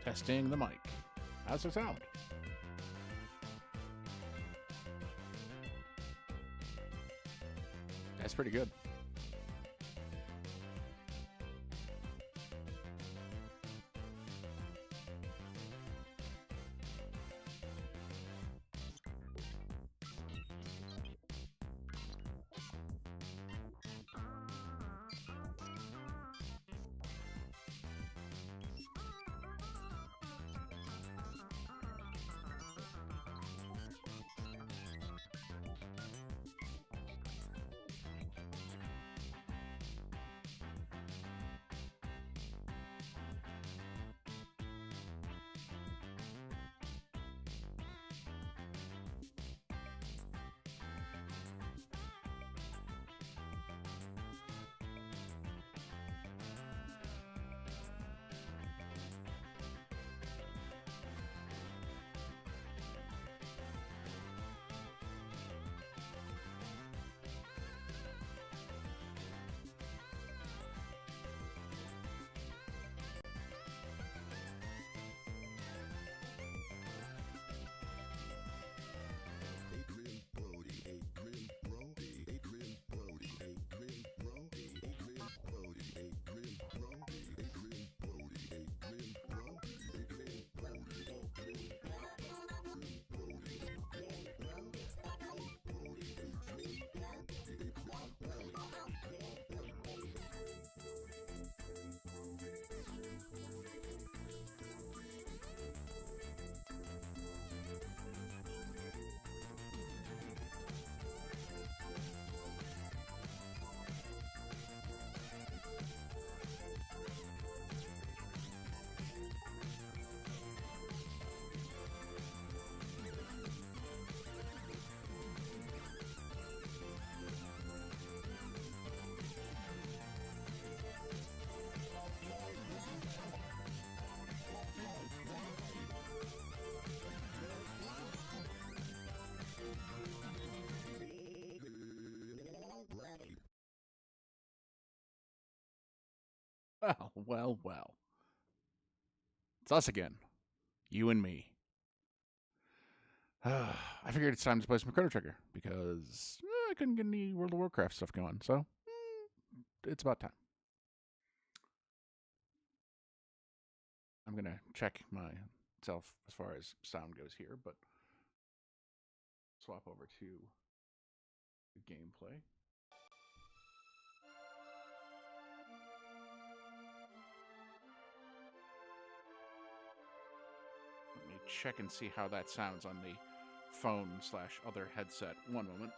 Testing the mic. How's it sound? That's pretty good. Well, well, well. It's us again. You and me. I figured it's time to play some Chrono Trigger because I couldn't get any World of Warcraft stuff going, so it's about time. I'm gonna check myself as far as sound goes here, but swap over to the gameplay. Let me check and see how that sounds on the phone/other headset. One moment.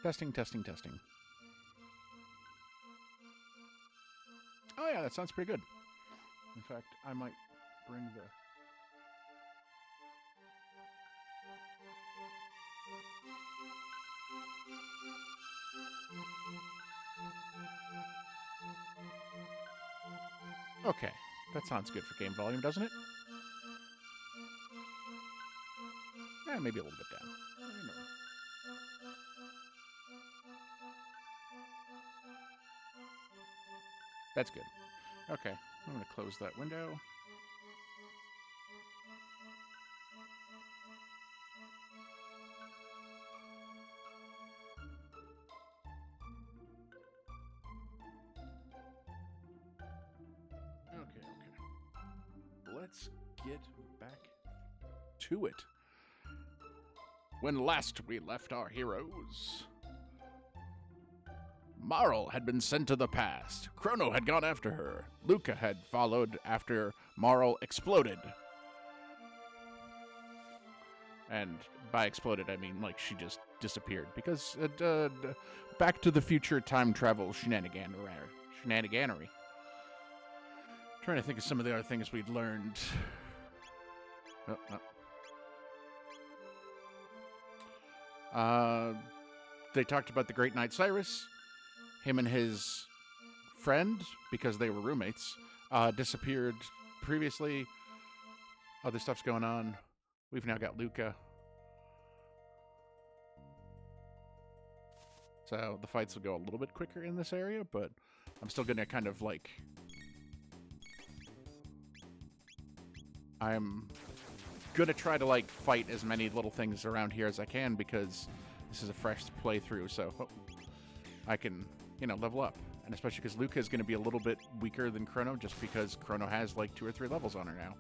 Testing, testing, testing. Oh yeah, that sounds pretty good. In fact, I might bring the... Okay, that sounds good for game volume, doesn't it? Maybe a little bit down. That's good. Okay, I'm going to close that window. Okay. Let's get back to it. When last we left our heroes, Marl had been sent to the past. Chrono had gone after her. Luca had followed after Marl exploded. And by exploded, I mean like she just disappeared because Back to the Future time travel shenaniganery. Trying to think of some of the other things we'd learned. They talked about the Great Knight Cyrus. Him and his friend, because they were roommates, disappeared previously. Other stuff's going on. We've now got Luca. So the fights will go a little bit quicker in this area, but I'm still going to kind of like... I'm going to try to like fight as many little things around here as I can because this is a fresh playthrough, so I can, you know, level up. And especially because Luca is going to be a little bit weaker than Chrono just because Chrono has like 2 or 3 levels on her now.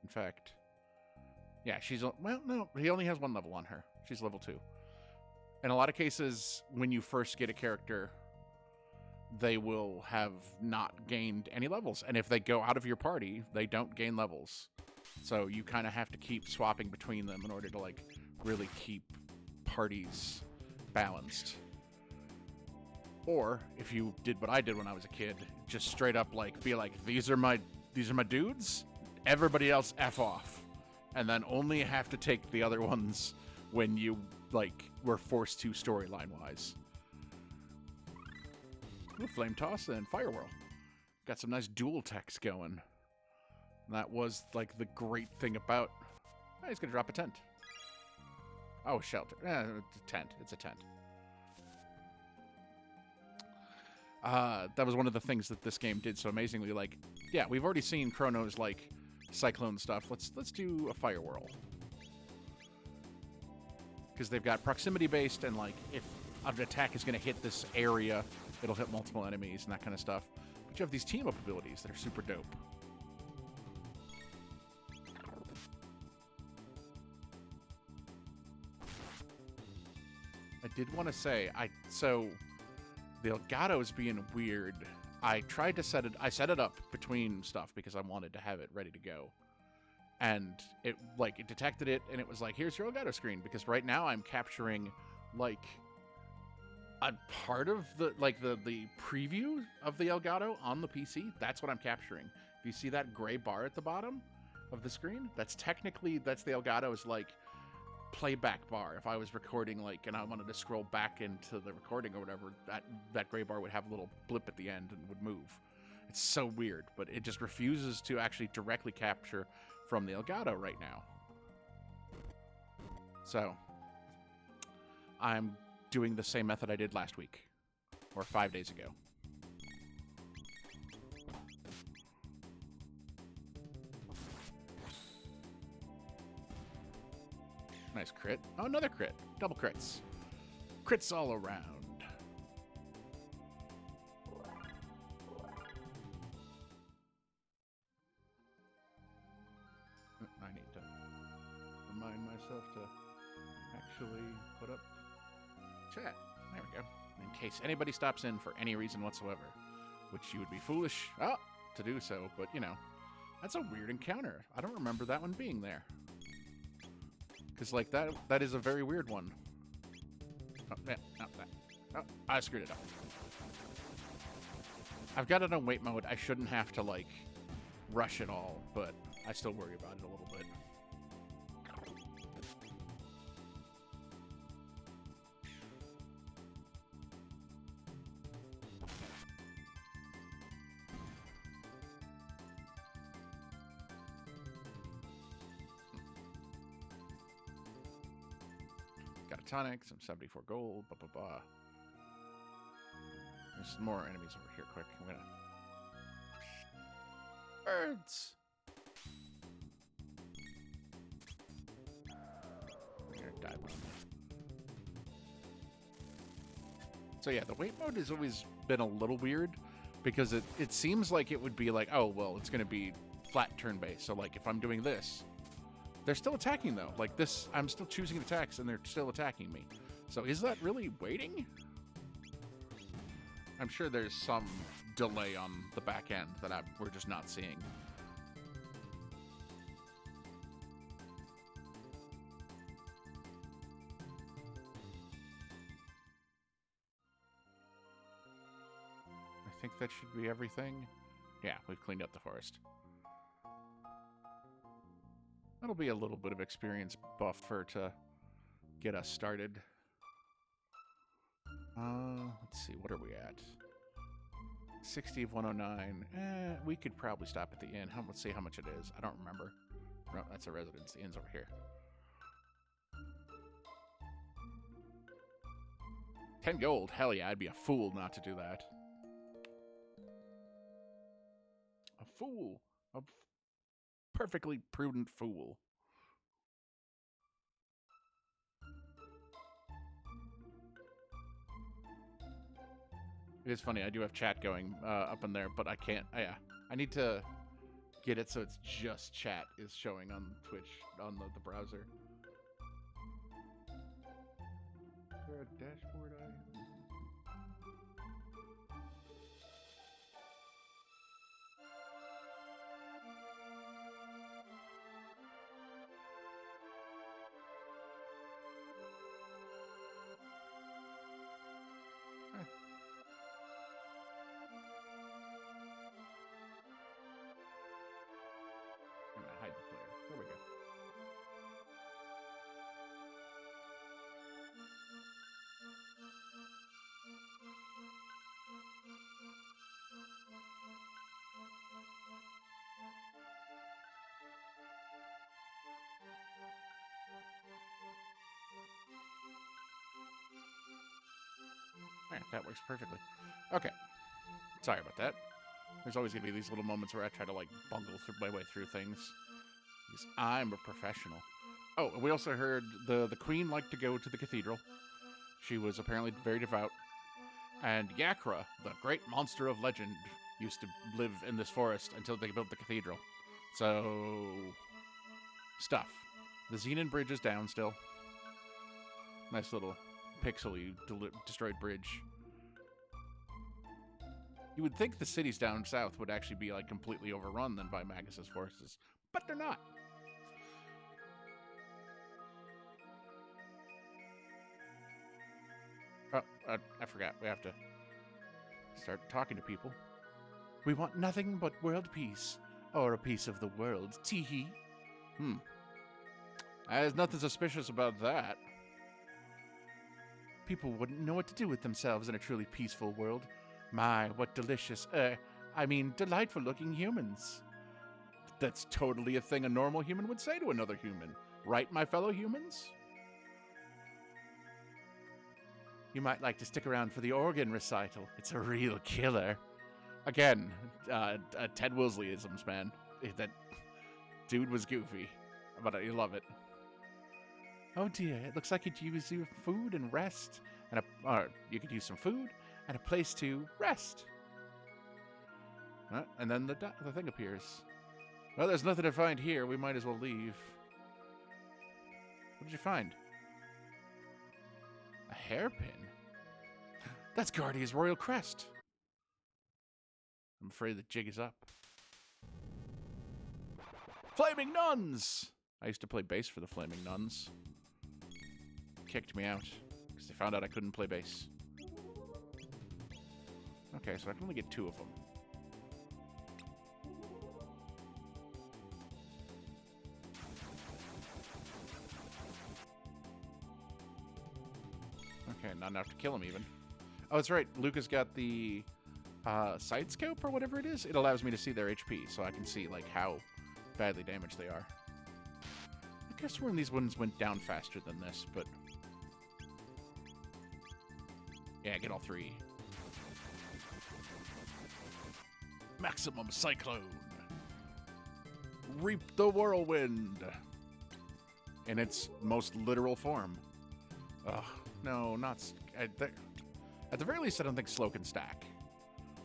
In fact, yeah, she's... Well, no, he only has 1 level on her. She's level 2. In a lot of cases, when you first get a character, they will have not gained any levels. And if they go out of your party, they don't gain levels. So you kind of have to keep swapping between them in order to, like, really keep parties balanced. Or, if you did what I did when I was a kid, just straight up, like, be like, these are my dudes, everybody else F off. And then only have to take the other ones when you, like, were forced to storyline-wise. Ooh, Flame Toss and Fire Whirl. Got some nice dual techs going. And that was, like, the great thing about... Oh, he's gonna drop a tent. Oh, shelter. It's a tent. It's a tent. That was one of the things that this game did so amazingly. Like, yeah, we've already seen Chrono's, like, Cyclone stuff. Let's do a Fire Whirl. Because they've got proximity-based, and, like, if an attack is going to hit this area, it'll hit multiple enemies and that kind of stuff. But you have these team-up abilities that are super dope. I did want to say, so the Elgato's being weird. I tried to set it up between stuff because I wanted to have it ready to go. And it detected it and it was like, here's your Elgato screen, because right now I'm capturing like a part of the preview of the Elgato on the PC. That's what I'm capturing. If you see that gray bar at the bottom of the screen, that's the Elgato's like playback bar. If I was recording and I wanted to scroll back into the recording or whatever, that gray bar would have a little blip at the end and would move. It's so weird, but it just refuses to actually directly capture from the Elgato right now. So I'm doing the same method I did last week or 5 days ago. Nice crit. Oh, another crit. Double crits. Crits all around. I need to remind myself to actually put up chat. There we go. In case anybody stops in for any reason whatsoever, which you would be foolish to do so, but you know, that's a weird encounter. I don't remember that one being there. Because, like, that is a very weird one. Oh, yeah, not that. Oh, I screwed it up. I've got it on wait mode. I shouldn't have to, like, rush it all, but I still worry about it a little bit. Got a tonic, some 74 gold, blah, blah, blah. There's some more enemies over here, quick. I'm gonna... Birds! I'm gonna dive on them. So yeah, the wait mode has always been a little weird, because it seems like it would be like, oh, well, it's gonna be flat turn-based. So, like, if I'm doing this, they're still attacking, though. Like, this, I'm still choosing attacks, and they're still attacking me. So is that really waiting? I'm sure there's some delay on the back end that we're just not seeing. I think that should be everything. Yeah, we've cleaned up the forest. That'll be a little bit of experience buffer to get us started. Let's see, what are we at? 60 of 109. We could probably stop at the inn. Let's see how much it is. I don't remember. Oh, that's a residence. The inn's over here. 10 gold. Hell yeah, I'd be a fool not to do that. A fool. A perfectly prudent fool. It is funny, I do have chat going up in there, but I can't. Yeah, I need to get it so it's just chat is showing on Twitch, on the browser. Is there a dashboard I'm gonna hide the player. There we go. Yeah, that works perfectly. Okay. Sorry about that. There's always going to be these little moments where I try to, like, bungle through my way through things. Because I'm a professional. Oh, we also heard the queen liked to go to the cathedral. She was apparently very devout. And Yakra, the great monster of legend, used to live in this forest until they built the cathedral. So, stuff. The Xenon Bridge is down still. Nice little pixely destroyed bridge. You would think the cities down south would actually be like completely overrun then by Magus's forces, but they're not. Oh, I forgot. We have to start talking to people. We want nothing but world peace, or a piece of the world. Teehee. There's nothing suspicious about that. People wouldn't know what to do with themselves in a truly peaceful world. My, what delicious, delightful-looking humans. That's totally a thing a normal human would say to another human. Right, my fellow humans? You might like to stick around for the organ recital. It's a real killer. Again, Ted Wilsley-isms, man. That dude was goofy, but I love it. Oh dear, it looks like you could use your food and rest. Or you could use some food and a place to rest. And then the thing appears. Well, there's nothing to find here. We might as well leave. What did you find? A hairpin? That's Guardia's royal crest. I'm afraid the jig is up. Flaming Nuns! I used to play bass for the Flaming Nuns. Kicked me out because they found out I couldn't play bass. Okay, so I can only get 2 of them. Okay, not enough to kill him even. Oh, that's right. Luca's got the side scope or whatever it is. It allows me to see their HP, so I can see like how badly damaged they are. I guess one of these ones went down faster than this, but yeah, get all 3. Maximum Cyclone. Reap the Whirlwind. In its most literal form. Ugh, no, not... At the very least, I don't think slow can stack.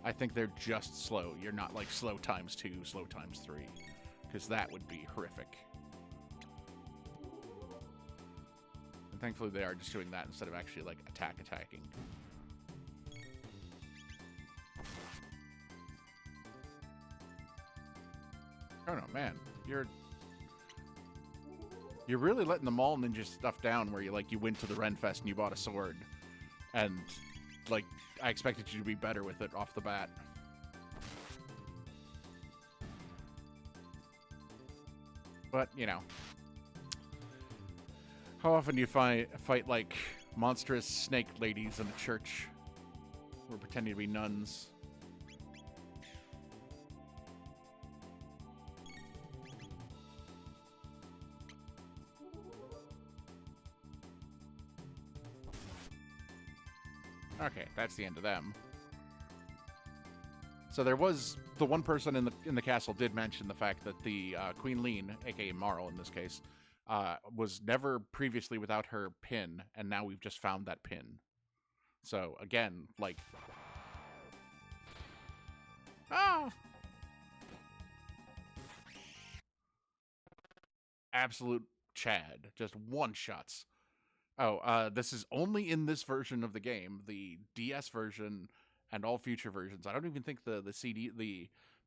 I think they're just slow. You're not like slow times 2, slow times 3. Because that would be horrific. And thankfully they are just doing that instead of actually like attacking. Oh no, man, you're really letting the mall ninja stuff down. Where you went to the Renfest and you bought a sword, and like I expected you to be better with it off the bat. But you know, how often do you fight like monstrous snake ladies in a church who are pretending to be nuns? Okay, that's the end of them. So there was the one person in the castle did mention the fact that the Queen Lean, aka Marl in this case, was never previously without her pin, and now we've just found that pin. So again, like, ah, absolute Chad, just one shots. Oh, this is only in this version of the game, the DS version and all future versions. I don't even think the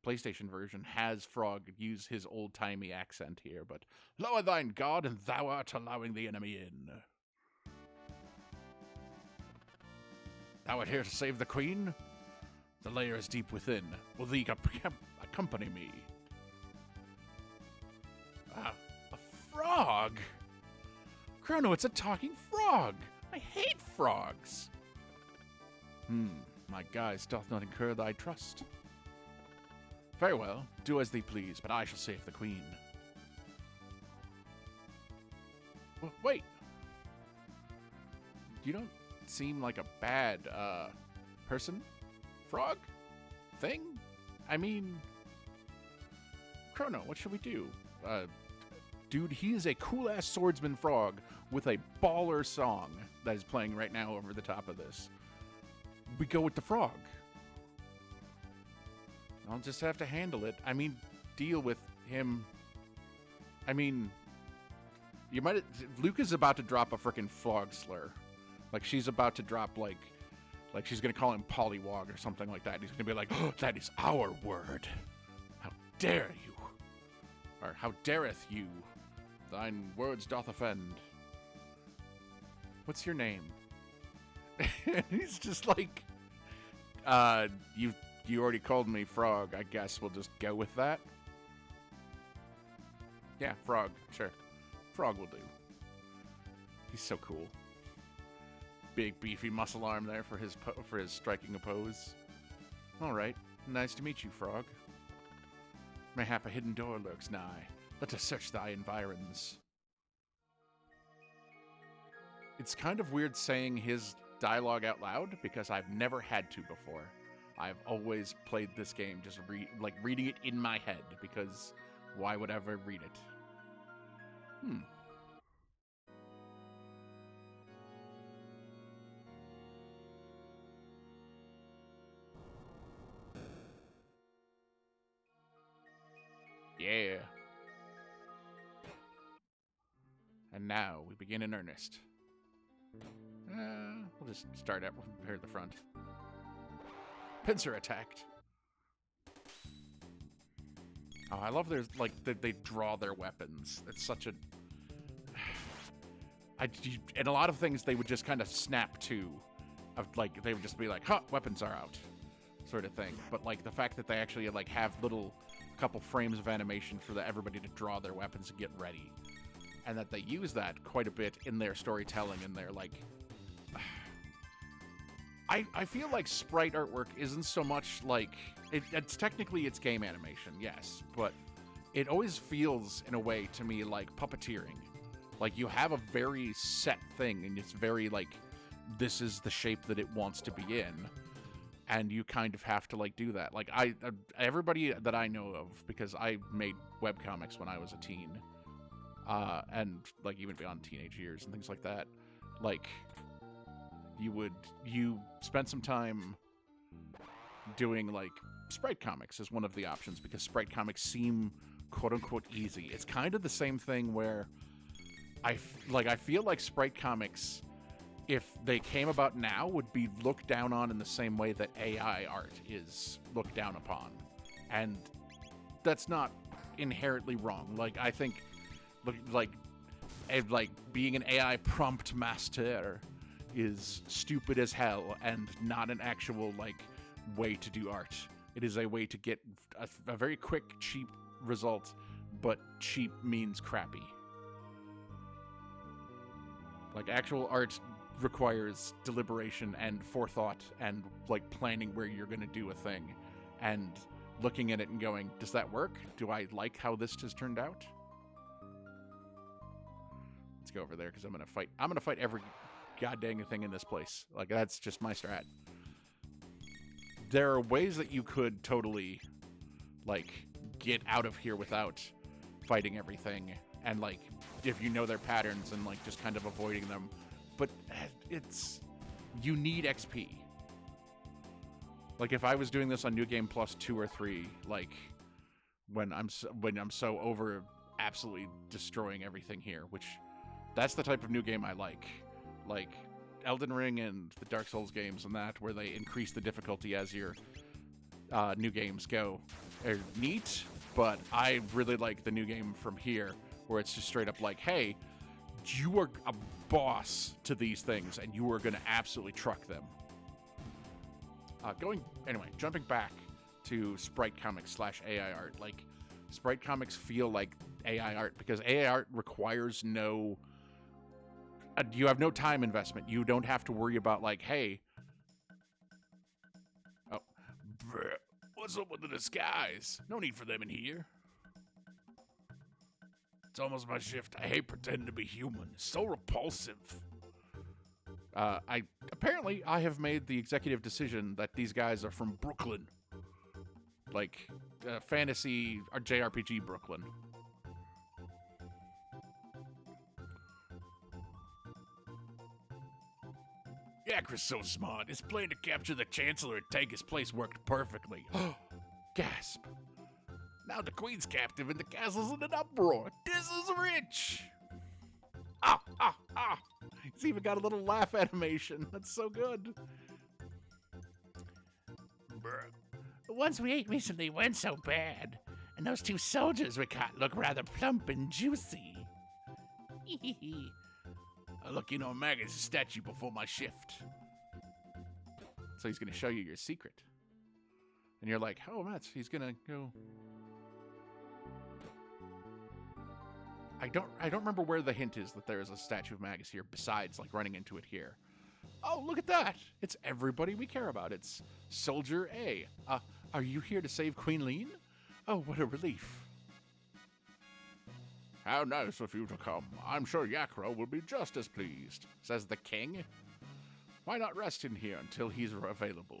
PlayStation version has Frog use his old timey accent here. But lower thine guard, and thou art allowing the enemy in. Thou art here to save the queen. The lair is deep within. Will thee accompany me? A frog. Chrono, it's a talking frog! I hate frogs! My guise doth not incur thy trust. Very well, do as thee please, but I shall save the queen. Wait! You don't seem like a bad, person? Frog? Thing? I mean... Chrono, what should we do? Dude, he is a cool-ass swordsman frog with a baller song that is playing right now over the top of this. We go with the frog. I'll just have to handle it. I mean, deal with him. I mean, you might... Luke is about to drop a frickin' frog slur. Like, she's about to drop, like she's gonna call him Pollywog or something like that. He's gonna be like, oh, that is our word. How dare you? Or how dareth you? Thine words doth offend. What's your name? He's just like, you already called me Frog. I guess we'll just go with that. Yeah, Frog. Sure. Frog will do. He's so cool. Big beefy muscle arm there for his striking a pose. All right. Nice to meet you, Frog. Mayhap a hidden door lurks nigh. Let us search thy environs. It's kind of weird saying his dialogue out loud because I've never had to before. I've always played this game just reading it in my head because why would I ever read it? Yeah. And now we begin in earnest. We'll just start at the front. Pincer attacked. Oh, I love there's like they draw their weapons. It's such a. And a lot of things they would just kind of snap to, of like they would just be like, "Huh, weapons are out," sort of thing. But like the fact that they actually like have little couple frames of animation for everybody to draw their weapons and get ready, and that they use that quite a bit in their storytelling and their like. I feel like sprite artwork isn't so much like it's technically it's game animation, yes, but it always feels in a way to me like puppeteering. Like you have a very set thing and it's very like this is the shape that it wants to be in, and you kind of have to like do that. Like everybody that I know of, because I made webcomics when I was a teen, and like even beyond teenage years and things like that, like. You spent some time doing like sprite comics as one of the options because sprite comics seem quote unquote easy. It's kind of the same thing where I feel like sprite comics, if they came about now, would be looked down on in the same way that AI art is looked down upon. And that's not inherently wrong. Like I think like being an AI prompt master is stupid as hell and not an actual like way to do art. It is a way to get a very quick, cheap result, but cheap means crappy. Like actual art requires deliberation and forethought and like planning where you're going to do a thing and looking at it and going, does that work? Do I like how this has turned out? Let's go over there because I'm going to fight goddamn thing in this place. Like, that's just my strat. There are ways that you could totally, like, get out of here without fighting everything. And, like, if you know their patterns and, like, just kind of avoiding them. But it's... You need XP. Like, if I was doing this on New Game Plus 2 or 3, like, when I'm so over absolutely destroying everything here, which that's the type of new game I like. Like, Elden Ring and the Dark Souls games and that, where they increase the difficulty as your new games go, are neat, but I really like the new game from here, where it's just straight up like, hey, you are a boss to these things, and you are going to absolutely truck them. Jumping back to Sprite Comics / AI art. Like, Sprite Comics feel like AI art, because AI art requires no... you have no time investment. You don't have to worry about, like, hey... Oh. Bruh, what's up with the disguise? No need for them in here. It's almost my shift. I hate pretending to be human. It's so repulsive. Apparently I have made the executive decision that these guys are from Brooklyn. Like, fantasy or JRPG Brooklyn. Yakra's so smart. His plan to capture the Chancellor and take his place worked perfectly. Gasp. Now the Queen's captive and the castle's in an uproar. This is rich. Ah, ah, ah. He's even got a little laugh animation. That's so good. Bruh. The ones we ate recently weren't so bad. And those 2 soldiers we caught look rather plump and juicy. I look in on Maggie's statue before my shift. So he's going to show you your secret. And you're like, oh, Mats, he's going to go... I don't remember where the hint is that there is a statue of Magus here, besides, like, running into it here. Oh, look at that! It's everybody we care about. It's Soldier A. Are you here to save Queen Lean? Oh, what a relief. How nice of you to come. I'm sure Yakra will be just as pleased, says the king. Why not rest in here until he's available?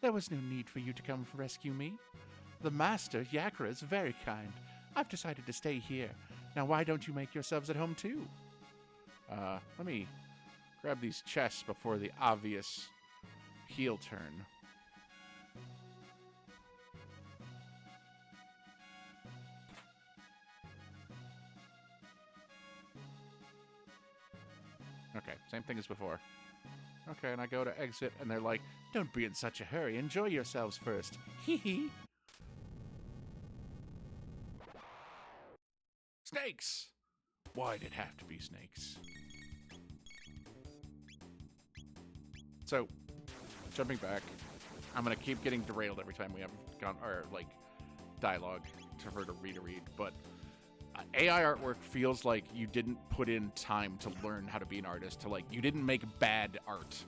There was no need for you to come rescue me. The master, Yakra, is very kind. I've decided to stay here. Now why don't you make yourselves at home too? Let me grab these chests before the obvious heel turn. Okay, same thing as before. Okay, and I go to exit, and they're like, don't be in such a hurry. Enjoy yourselves first. Hee hee. Snakes! Why'd it have to be snakes? So, jumping back, I'm gonna keep getting derailed every time we have dialogue for her to read, but AI artwork feels like you didn't put in time to learn how to be an artist, you didn't make bad art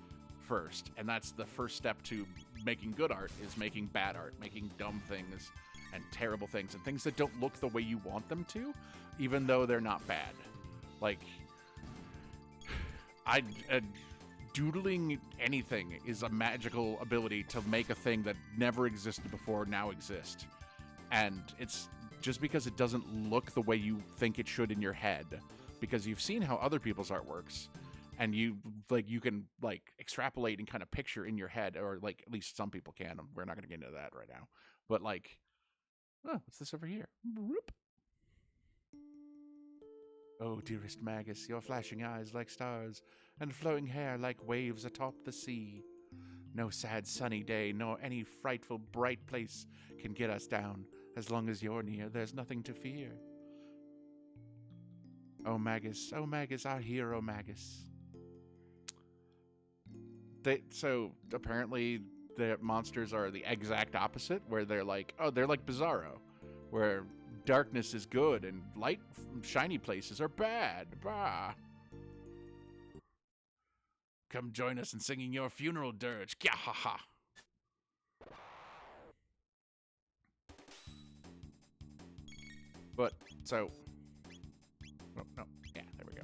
first, and that's the first step to making good art, is making bad art, making dumb things and terrible things, and things that don't look the way you want them to, even though they're not bad. Like, doodling anything is a magical ability to make a thing that never existed before now exist. And it's just because it doesn't look the way you think it should in your head, because you've seen how other people's art works, and you can extrapolate and kind of picture in your head, or at least some people can. We're not going to get into that right now, but oh, what's this over here? Whoop. Oh, dearest Magus, your flashing eyes like stars, and flowing hair like waves atop the sea. No sad sunny day, nor any frightful bright place can get us down. As long as you're near, there's nothing to fear. Oh Magus, our hero Magus. So apparently the monsters are the exact opposite, where they're like Bizarro, where darkness is good and light, shiny places are bad. Bah. Come join us in singing your funeral dirge. Gah ha ha. But, so... Oh, no. Yeah, there we go.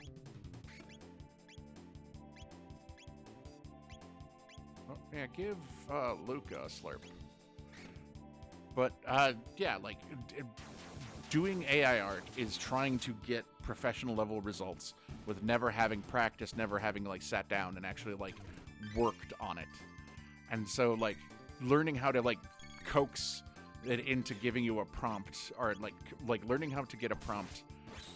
Yeah, give Luca a slurp. But yeah, like doing AI art is trying to get professional level results with never having practiced, never having like sat down and actually like worked on it. And so like learning how to like coax it into giving you a prompt, or like learning how to get a prompt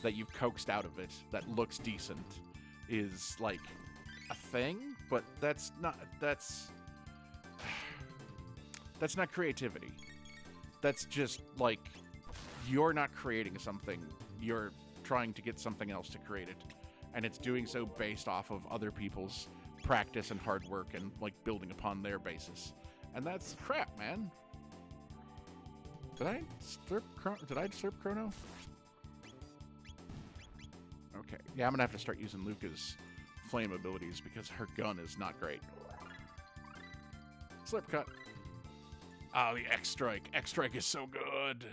that you've coaxed out of it that looks decent is like a thing, but that's not creativity. That's just like you're not creating something, you're trying to get something else to create it, and it's doing so based off of other people's practice and hard work and like building upon their basis. And that's crap, man. Did I slurp Chrono? Okay. Yeah, I'm gonna have to start using Luca's flame abilities because her gun is not great. Slurp cut. Oh, the X Strike. X Strike is so good.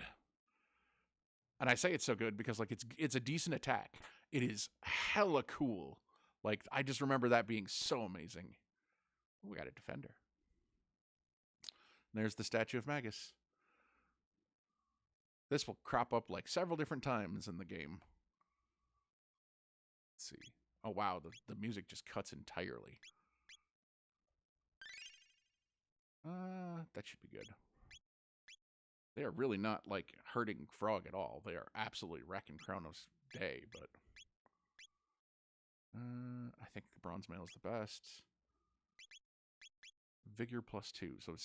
And I say it's so good because like it's a decent attack. It is hella cool. Like I just remember that being so amazing. Ooh, we got a defender. And there's the statue of Magus. This will crop up like several different times in the game. Let's see. Oh wow, the music just cuts entirely. That should be good. They are really not like hurting Frog at all. They are absolutely wrecking Chrono's day, but I think the bronze mail is the best. Vigor +2. So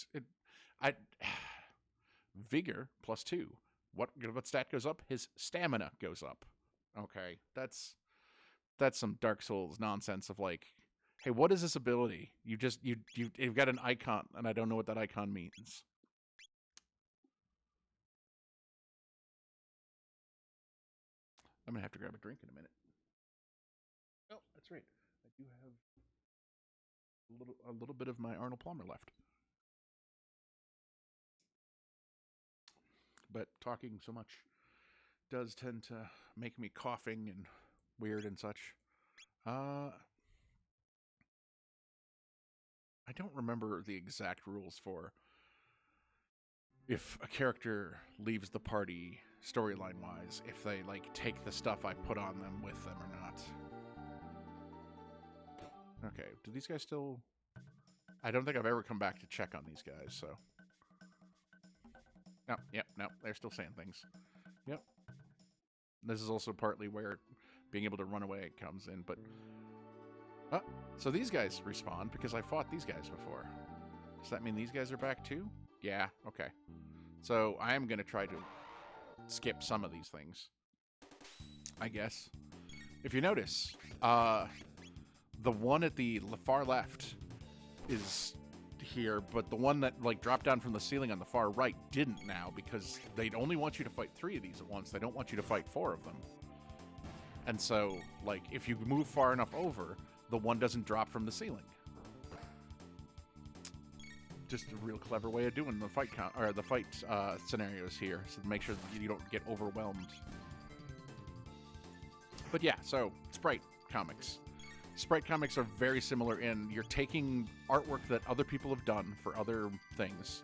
Vigor +2. What stat goes up? His stamina goes up. Okay, that's some Dark Souls nonsense of like, hey, what is this ability? You've got an icon, and I don't know what that icon means. I'm gonna have to grab a drink in a minute. Oh, that's right. I do have a little bit of my Arnold Palmer left. But talking so much does tend to make me coughing and weird and such. I don't remember the exact rules for if a character leaves the party storyline wise, if they like take the stuff I put on them with them or not. Okay, do these guys still... I don't think I've ever come back to check on these guys, so... No, yep, no, they're still saying things. Yep. This is also partly where being able to run away comes in, but... so these guys respawn because I fought these guys before. Does that mean these guys are back too? Yeah, okay. So I am going to try to skip some of these things, I guess. If you notice, the one at the far left is here, but the one that like dropped down from the ceiling on the far right didn't now because they'd only want you to fight 3 of these at once. They don't want you to fight 4 of them. And so, like, if you move far enough over, the one doesn't drop from the ceiling. Just a real clever way of doing the fight scenarios here, so to make sure that you don't get overwhelmed. But yeah, so Sprite comics. Sprite comics are very similar in you're taking artwork that other people have done for other things,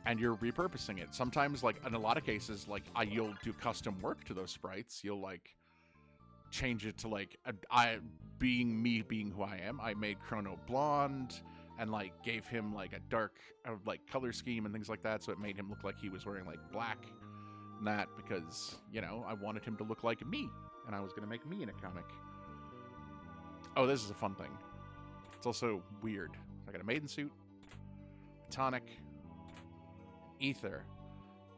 and you're repurposing it. Sometimes, like in a lot of cases, like you'll do custom work to those sprites. You'll like change it to like being who I am. I made Chrono blonde and like gave him like a dark like color scheme and things like that, so it made him look like he was wearing like black and that because, you know, I wanted him to look like me, and I was going to make me in a comic. Oh, this is a fun thing. It's also weird. I got a maiden suit, tonic, ether,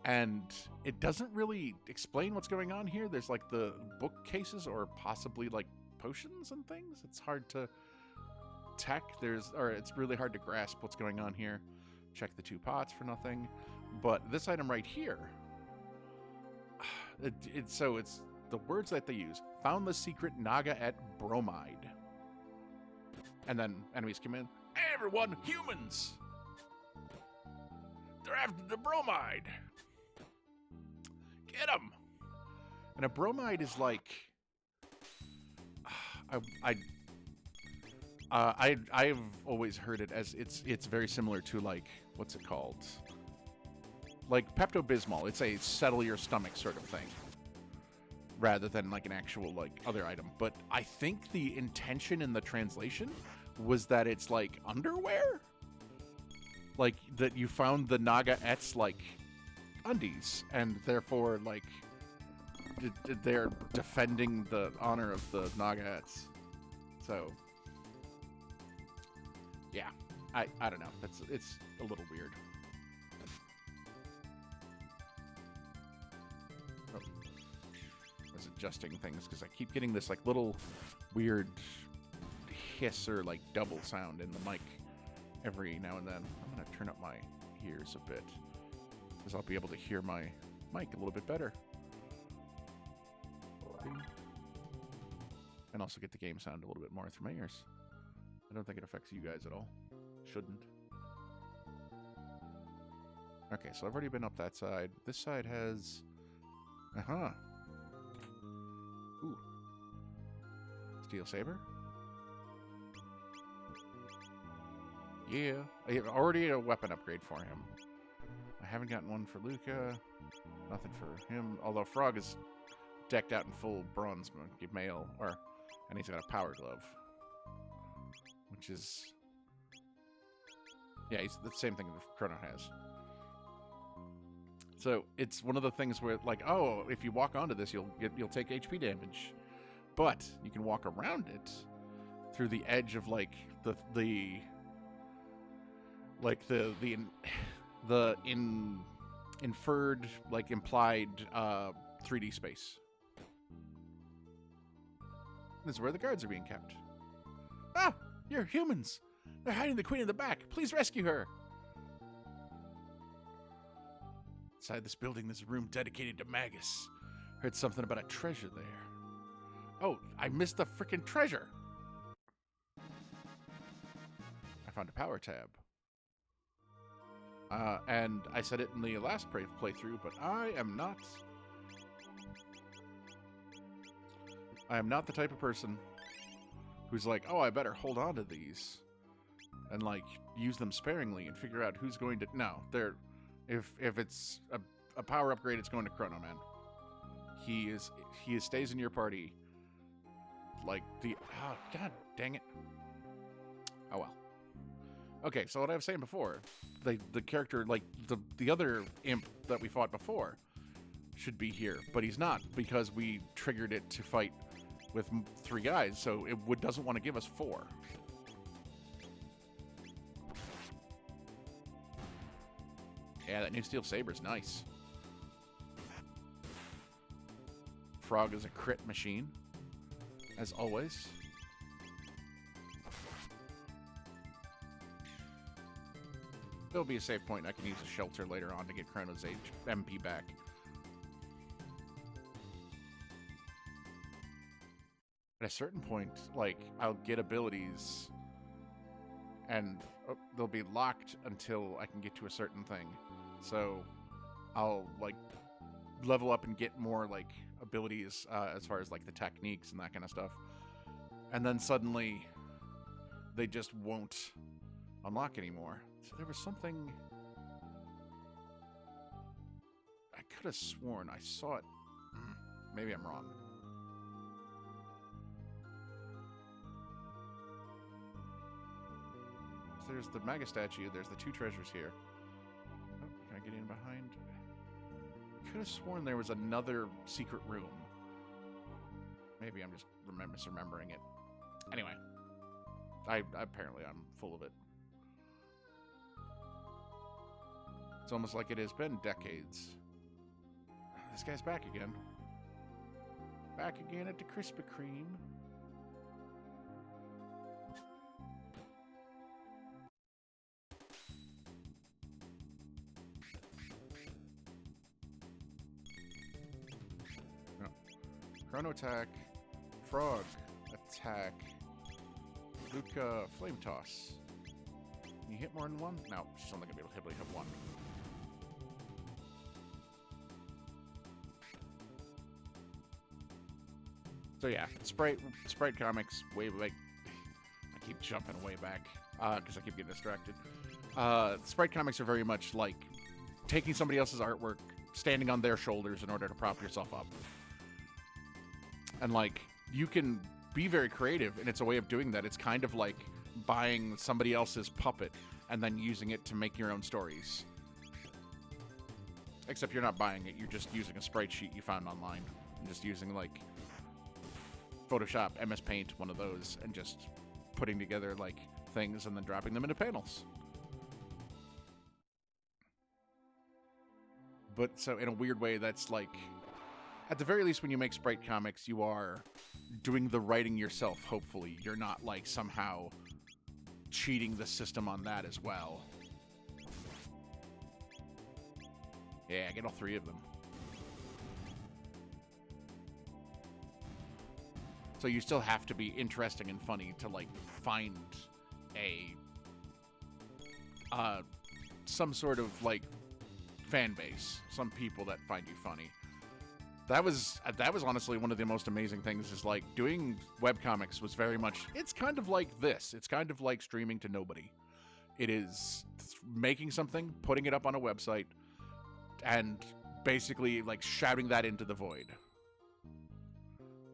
and it doesn't really explain what's going on here. There's like the bookcases or possibly like potions and things. It's hard to it's really hard to grasp what's going on here. Check the 2 pots for nothing. But this item right here, it's the words that they use. Found the secret Naga at Bromide. And then enemies come in. Everyone, humans! They're after the bromide! Get them! And a bromide is like... I've always heard it as it's very similar to like what's it called? Like Pepto-Bismol. It's a settle your stomach sort of thing, rather than like an actual like other item. But I think the intention in the translation was that it's like underwear, like that you found the Naga-et's like undies, and therefore like they're defending the honor of the Naga-ets. So yeah, I don't know. It's a little weird. Oh. I was adjusting things because I keep getting this like little weird hiss or like double sound in the mic every now and then. I'm gonna turn up my ears a bit because I'll be able to hear my mic a little bit better. And also get the game sound a little bit more through my ears. I don't think it affects you guys at all. Shouldn't. Okay, so I've already been up that side. This side has... Uh-huh. Ooh. Steel Saber? Yeah. I have already a weapon upgrade for him. I haven't gotten one for Luca. Nothing for him. Although Frog is decked out in full bronze mail. And he's got a power glove. Which is... Yeah, he's the same thing that Chrono has. So it's one of the things where, like, oh, if you walk onto this, you'll take HP damage, but you can walk around it through the edge of like the inferred, like implied 3D space. This is where the guards are being kept. Ah, you're humans. They're hiding the queen in the back. Please rescue her. Inside this building, there's a room dedicated to Magus. Heard something about a treasure there. Oh, I missed the frickin' treasure. I found a power tab. And I said it in the last playthrough, but I am not the type of person who's like, oh, I better hold on to these and like use them sparingly and figure out who's going to... No, they're... If it's a power upgrade, it's going to Chrono, man. He stays in your party. Like the... Oh, god dang it. Oh, well. Okay, so what I was saying before, the character, like, the other imp that we fought before should be here, but he's not, because we triggered it to fight with 3 guys, so it doesn't want to give us 4. Yeah, that new Steel Saber's nice. Frog is a crit machine, as always. There'll be a save point. I can use a shelter later on to get Chrono's MP back. At a certain point, like, I'll get abilities and they'll be locked until I can get to a certain thing. So I'll like level up and get more like abilities as far as like the techniques and that kind of stuff. And then suddenly they just won't unlock anymore. So there was something I could have sworn I saw it. Maybe I'm wrong. There's the Maga statue. There's the 2 treasures here. Oh, can I get in behind? Could have sworn there was another secret room. Maybe I'm just misremembering it. Anyway, apparently I'm full of it. It's almost like it has been decades. This guy's back again. Back again at the Krispy Kreme. Chrono attack, Frog attack, Luca flame toss. Can you hit more than one? No, she's only gonna be able to hit one. So yeah, Sprite comics way. I keep jumping way back because I keep getting distracted. Sprite comics are very much like taking somebody else's artwork, standing on their shoulders in order to prop yourself up. And, like, you can be very creative, and it's a way of doing that. It's kind of like buying somebody else's puppet and then using it to make your own stories. Except you're not buying it, you're just using a sprite sheet you found online. And just using, like, Photoshop, MS Paint, one of those, and just putting together, like, things and then dropping them into panels. But, so, in a weird way, that's, like, at the very least, when you make sprite comics, you are doing the writing yourself, hopefully. You're not, like, somehow cheating the system on that as well. Yeah, I get all 3 of them. So you still have to be interesting and funny to, like, find a some sort of, like, fan base, some people that find you funny. That was honestly one of the most amazing things, is like doing webcomics was very much, it's kind of like this. It's kind of like streaming to nobody. It is making something, putting it up on a website, and basically like shouting that into the void.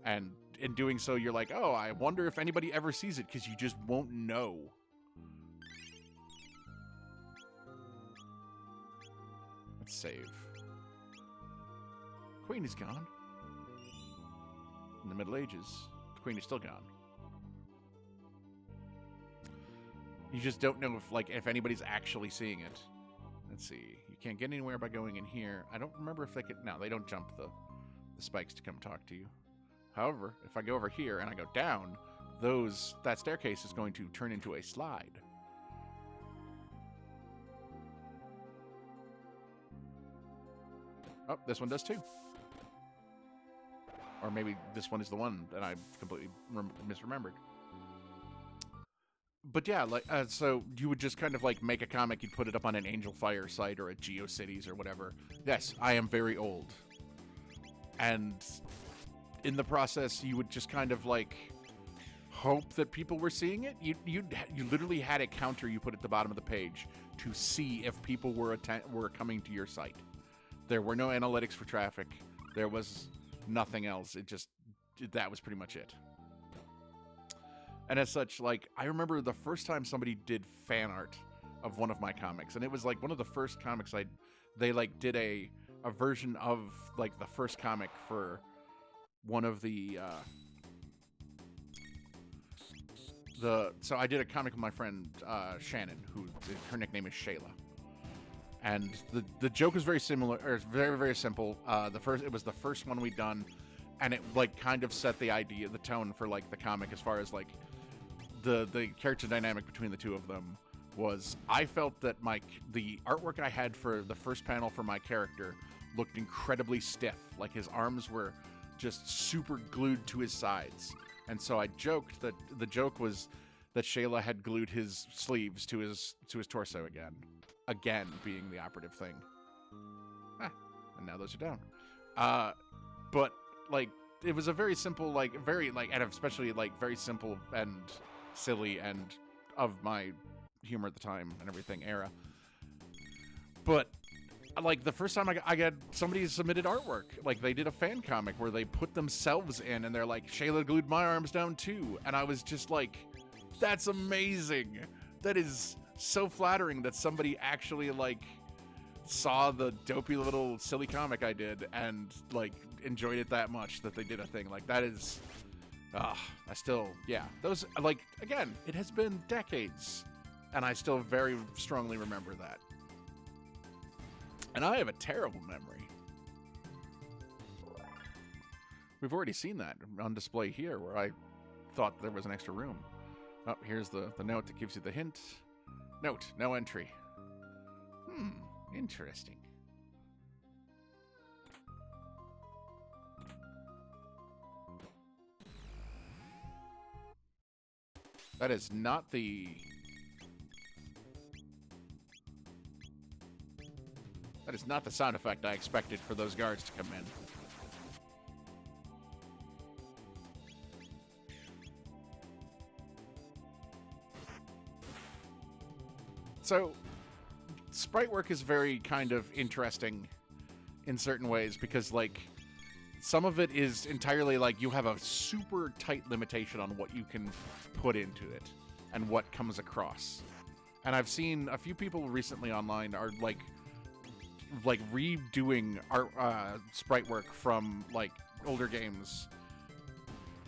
And in doing so, you're like, oh, I wonder if anybody ever sees it, because you just won't know. Let's save. Queen is gone. In the Middle Ages, the Queen is still gone. You just don't know if anybody's actually seeing it. Let's see. You can't get anywhere by going in here. I don't remember if they could... No, they don't jump the spikes to come talk to you. However, if I go over here and I go down, that staircase is going to turn into a slide. Oh, this one does too. Or maybe this one is the one that I completely misremembered. But yeah, like so you would just kind of like make a comic, you'd put it up on an Angel Fire site or a GeoCities or whatever. Yes, I am very old. And in the process, you would just kind of like hope that people were seeing it. You literally had a counter you put at the bottom of the page to see if people were coming to your site. There were no analytics for traffic. There was nothing else. That was pretty much it. And as such, like, I remember the first time somebody did fan art of one of my comics, and it was like one of the first comics they like did a version of like the first comic for one of so I did a comic with my friend Shannon, who her nickname is Shayla. And the joke was very similar, or very, very simple. It was the first one we'd done, and it like kind of set the tone for like the comic as far as like the character dynamic between the two of them was. I felt that the artwork I had for the first panel for my character looked incredibly stiff, like his arms were just super glued to his sides, and so I joked that the joke was that Shayla had glued his sleeves to his torso again. Again being the operative thing. And now those are down. But like it was a very simple, like very like, and especially like very simple and silly and of my humor at the time and everything era. But like the first time I got somebody submitted artwork, like they did a fan comic where they put themselves in and they're like, Shayla glued my arms down too. And I was just like, that's amazing. That is so flattering that somebody actually like saw the dopey little silly comic I did and like enjoyed it that much that they did a thing like that. Is those, like, again, it has been decades and I still very strongly remember that. And I have a terrible memory. We've already seen that on display here where I thought there was an extra room. Oh, here's the note that gives you the hint. Note, no entry. Interesting. That is not the... That is not the sound effect I expected for those guards to come in. So, sprite work is very kind of interesting in certain ways because, like, some of it is entirely like you have a super tight limitation on what you can put into it and what comes across. And I've seen a few people recently online are like redoing art sprite work from like older games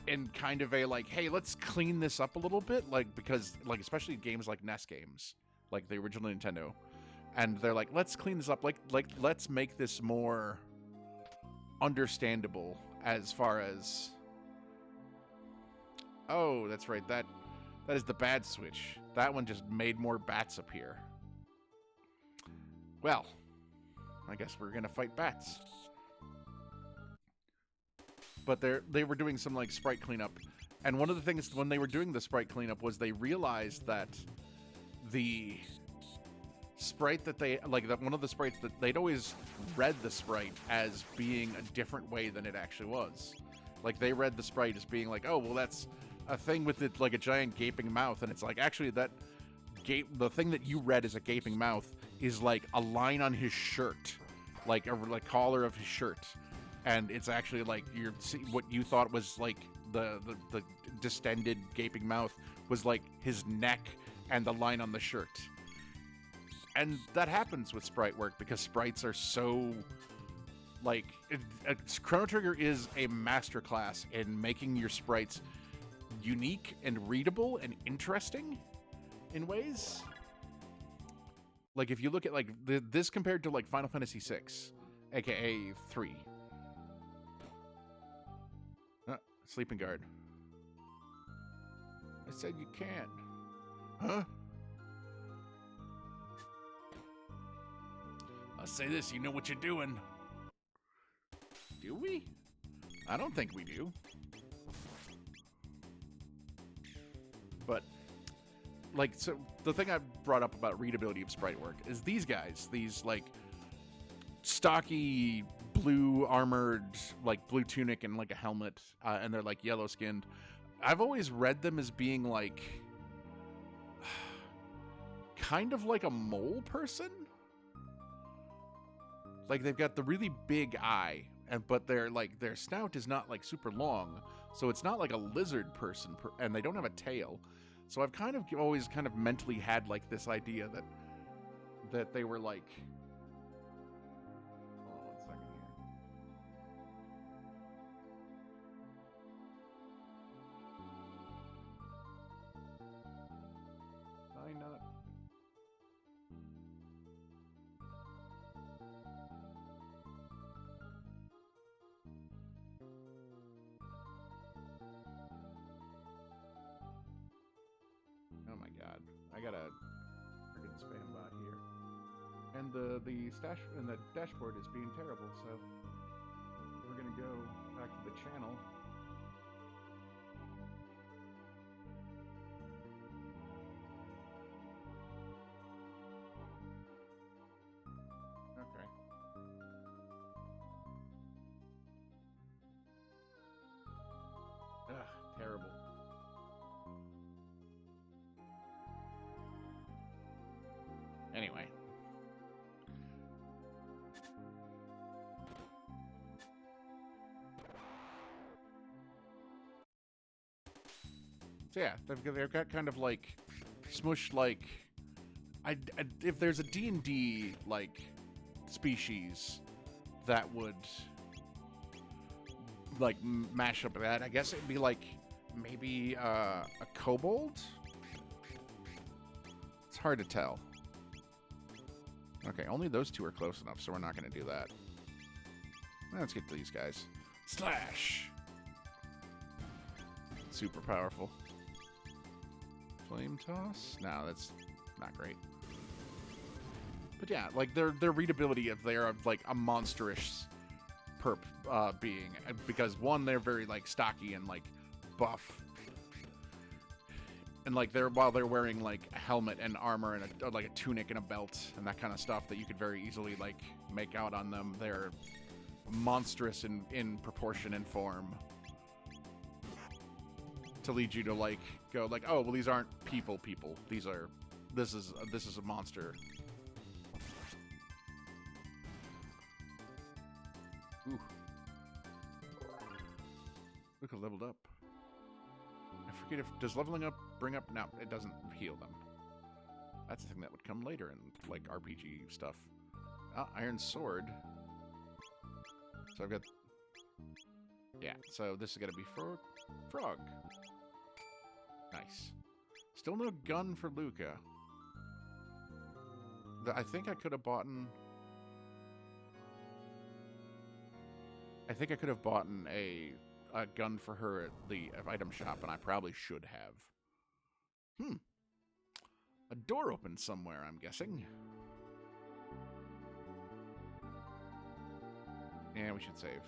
in kind of a like, hey, let's clean this up a little bit, like, because like especially games like NES games, like the original Nintendo, and they're like, let's clean this up, like let's make this more understandable as far as, oh, that's right, that is the bad switch. That one just made more bats appear. Well, I guess we're gonna fight bats. But they were doing some like sprite cleanup, and one of the things when they were doing the sprite cleanup was they realized that the sprite that they like, that one of the sprites that they'd always read the sprite as being a different way than it actually was. Like they read the sprite as being like, oh well, that's a thing with it like a giant gaping mouth, and it's like actually that the thing that you read as a gaping mouth is like a line on his shirt, like a collar of his shirt, and it's actually like what you thought was like the distended gaping mouth was like his neck and the line on the shirt. And that happens with sprite work because sprites are so like Chrono Trigger is a masterclass in making your sprites unique and readable and interesting in ways. Like if you look at like this compared to like Final Fantasy VI, aka 3. Sleeping guard. I said you can't. Huh? I'll say this, you know what you're doing. Do we? I don't think we do. But, like, so the thing I brought up about readability of sprite work is these guys, these, like, stocky, blue armored, like, blue tunic and, like, a helmet, and they're, like, yellow skinned. I've always read them as being, like, kind of like a mole person. Like they've got the really big eye, but their snout is not like super long, so it's not like a lizard person, and they don't have a tail. So I've kind of always kind of mentally had like this idea that they were like. Hold on 1 second here. Why not? Oh my god, I got a freaking spam bot here, and the stash and the dashboard is being terrible. So we're gonna go back to the channel. Okay. Ugh, terrible. Anyway. So yeah, they've got kind of like smush like if there's a D&D like species that would like mash up that, I guess it'd be like maybe a kobold. It's hard to tell. Okay, only those two are close enough, so we're not going to do that. Let's get to these guys. Slash! Super powerful. Flame toss? No, that's not great. But yeah, like their readability if they're like a monstrous perp being, because one, they're very like stocky and like buff. And like while they're wearing like a helmet and armor and like a tunic and a belt and that kind of stuff that you could very easily like make out on them, they're monstrous in proportion and form to lead you to like go like, oh well, these aren't people, these are this is a monster. Ooh. Luca leveled up. I forget if does leveling up bring up? No, it doesn't heal them. That's the thing that would come later in like RPG stuff. Iron sword. So I've got. Yeah, so this is gonna be for Frog. Nice. Still no gun for Luca. I think I could have bought. I think I could have bought a gun for her at the item shop, and I probably should have. A door opened somewhere, I'm guessing. Yeah, we should save.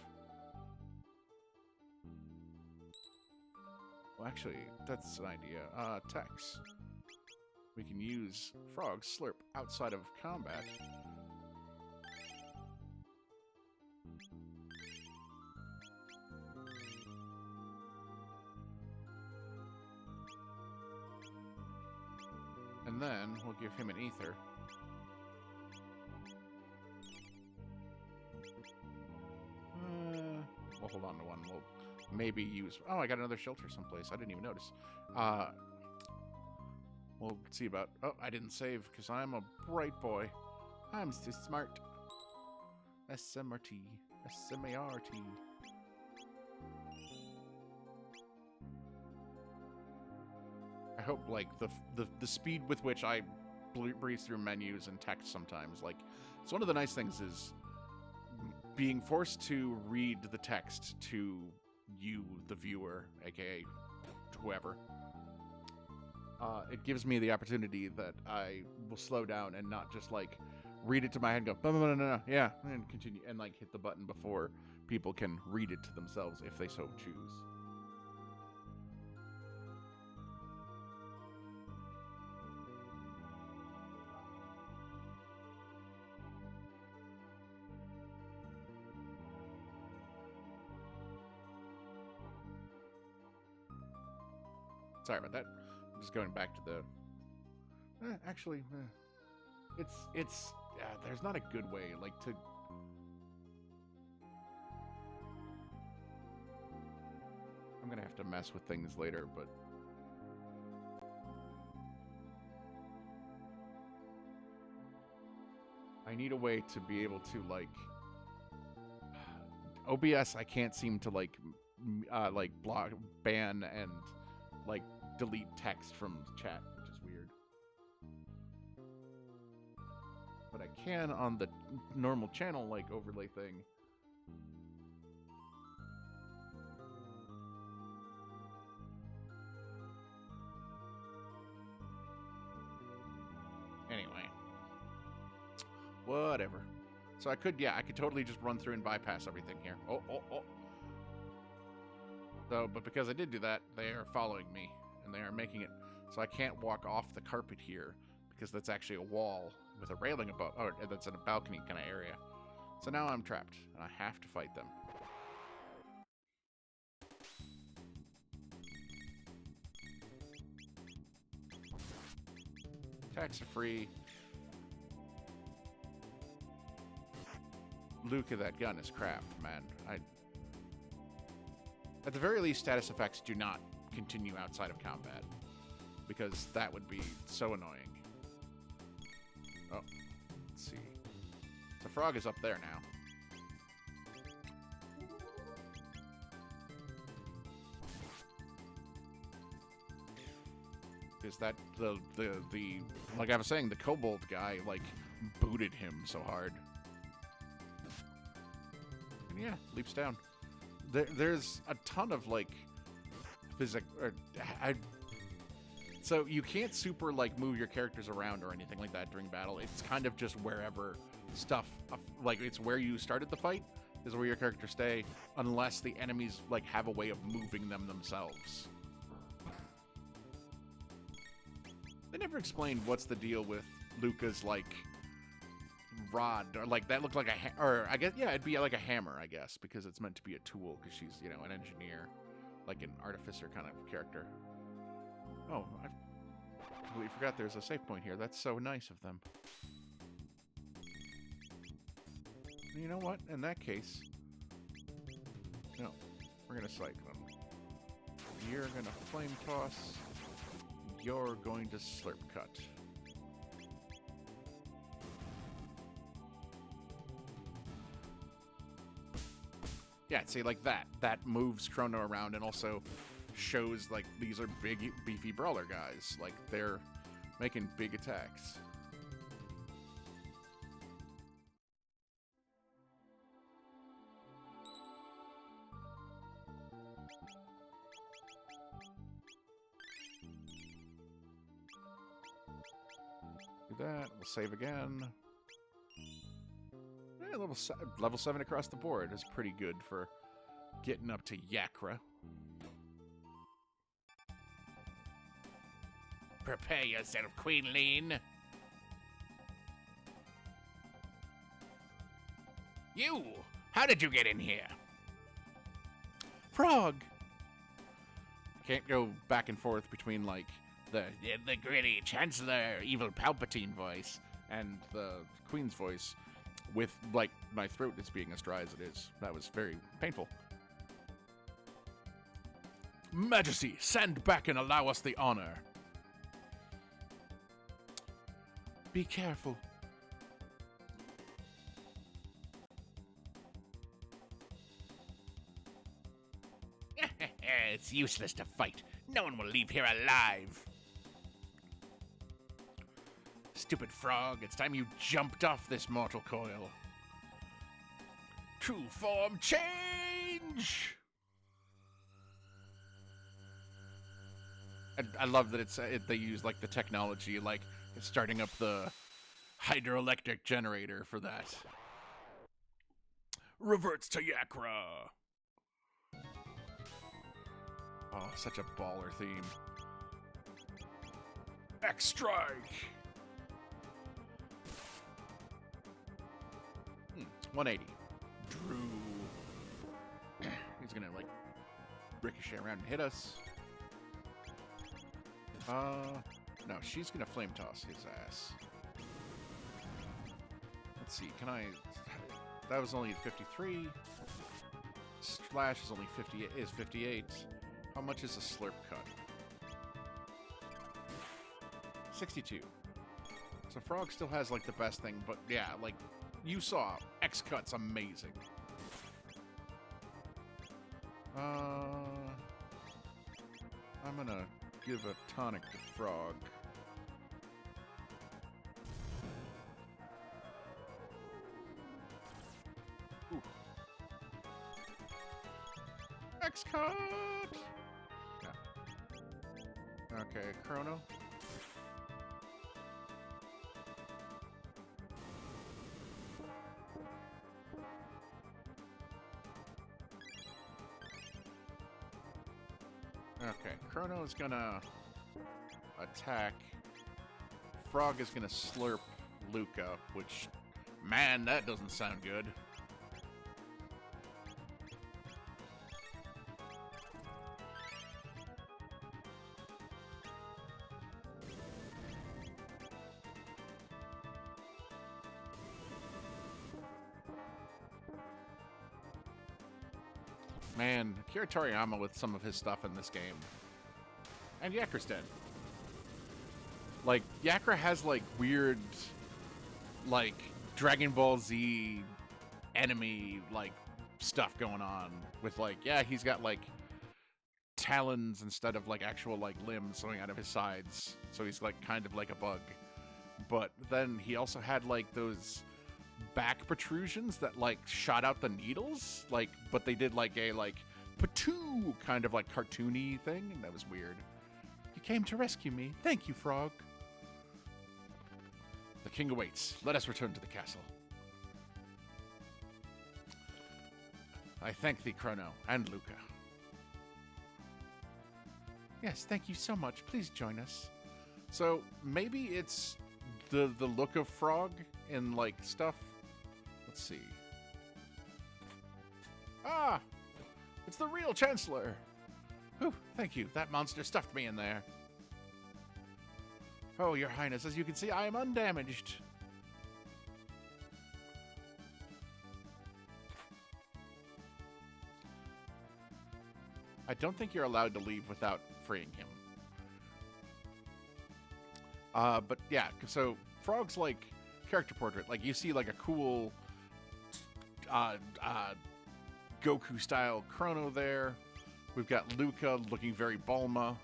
Well, actually, that's an idea. Tex. We can use Frog Slurp outside of combat. And then we'll give him an ether. We'll hold on to one. We'll maybe use... Oh, I got another shelter someplace. I didn't even notice. We'll see about... Oh, I didn't save because I'm a bright boy. I'm so smart. SMRT. SMART. I hope, like, the speed with which I breeze through menus and text sometimes, like, it's one of the nice things is being forced to read the text to you, the viewer, aka whoever. It gives me the opportunity that I will slow down and not just, like, read it to my head and go, no, yeah, and continue, and, like, hit the button before people can read it to themselves if they so choose. Sorry about that. I'm just going back to the... actually, it's there's not a good way, like, to... I'm gonna have to mess with things later, but... I need a way to be able to, like... OBS, I can't seem to, like block, ban, and, like, delete text from chat, which is weird. But I can on the normal channel, like, overlay thing. Anyway. Whatever. So I could totally just run through and bypass everything here. Oh. So, but because I did do that, they are following me, and they are making it so I can't walk off the carpet here, because that's actually a wall with a railing above, or that's in a balcony kind of area. So now I'm trapped, and I have to fight them. Attacks are free. Luca, that gun is crap, man. At the very least, status effects do not continue outside of combat, because that would be so annoying. Oh, let's see. The Frog is up there now. Is that the like I was saying, the kobold guy, like, booted him so hard. And yeah, leaps down. There's a ton of, like, so you can't super, like, move your characters around or anything like that during battle. It's kind of just wherever stuff, like, it's where you started the fight is where your characters stay, unless the enemies, like, have a way of moving them themselves. They never explained what's the deal with Luca's, like, rod, or, like, that looked like a or I guess, yeah, it'd be like a hammer, I guess, because it's meant to be a tool, because she's, you know, an engineer, like an artificer kind of character. Oh, completely forgot there's a save point here. That's so nice of them. You know what? In that case, no, we're gonna psych them. You're gonna flame toss. You're going to slurp cut. Yeah, see, like that. That moves Chrono around and also shows, like, these are big, beefy brawler guys. Like, they're making big attacks. Do that. We'll save again. Yeah, level 7 across the board is pretty good for getting up to Yakra. Prepare yourself, Queenleen. You! How did you get in here? Frog! Can't go back and forth between, like, the gritty Chancellor, evil Palpatine voice and the Queen's voice with, like, my throat is being as dry as it is. That was very painful. Majesty, stand back and allow us the honor. Be careful. It's useless to fight. No one will leave here alive. Stupid frog, it's time you jumped off this mortal coil. True form change! I love that they use, like, the technology, like, starting up the hydroelectric generator for that. Reverts to Yakra. Oh, such a baller theme. X-Strike! 180. Drew. He's gonna, like, ricochet around and hit us. No, she's gonna flame toss his ass. Let's see, can I... That was only at 53. Slash is only 58. How much is a slurp cut? 62. So Frog still has, like, the best thing, but yeah, like, you saw, X-Cut's amazing. I'm gonna give a tonic to Frog. Ooh. X-Cut! Yeah. Okay, Chrono. Okay, Chrono is gonna attack. Frog is gonna slurp Luca, which, man, that doesn't sound good. Man, Kira Toriyama with some of his stuff in this game. And Yakra's dead. Like, Yakra has, like, weird, like, Dragon Ball Z enemy, like, stuff going on. With, like, yeah, he's got, like, talons instead of, like, actual, like, limbs coming out of his sides. So he's, like, kind of like a bug. But then he also had, like, those back protrusions that, like, shot out the needles, like, but they did, like, a, like, patoo kind of, like, cartoony thing, and that was weird. You came to rescue me. Thank you, Frog. The king awaits. Let us return to the castle. I thank thee, Chrono, and Luca. Yes, thank you so much. Please join us. So, maybe it's the look of Frog in, like, stuff. Let's see. Ah! It's the real Chancellor! Whew, thank you. That monster stuffed me in there. Oh, Your Highness, as you can see, I am undamaged. I don't think you're allowed to leave without freeing him. But yeah, so Frog's like character portrait. Like you see like a cool Goku style Chrono there. We've got Luca looking very Bulma.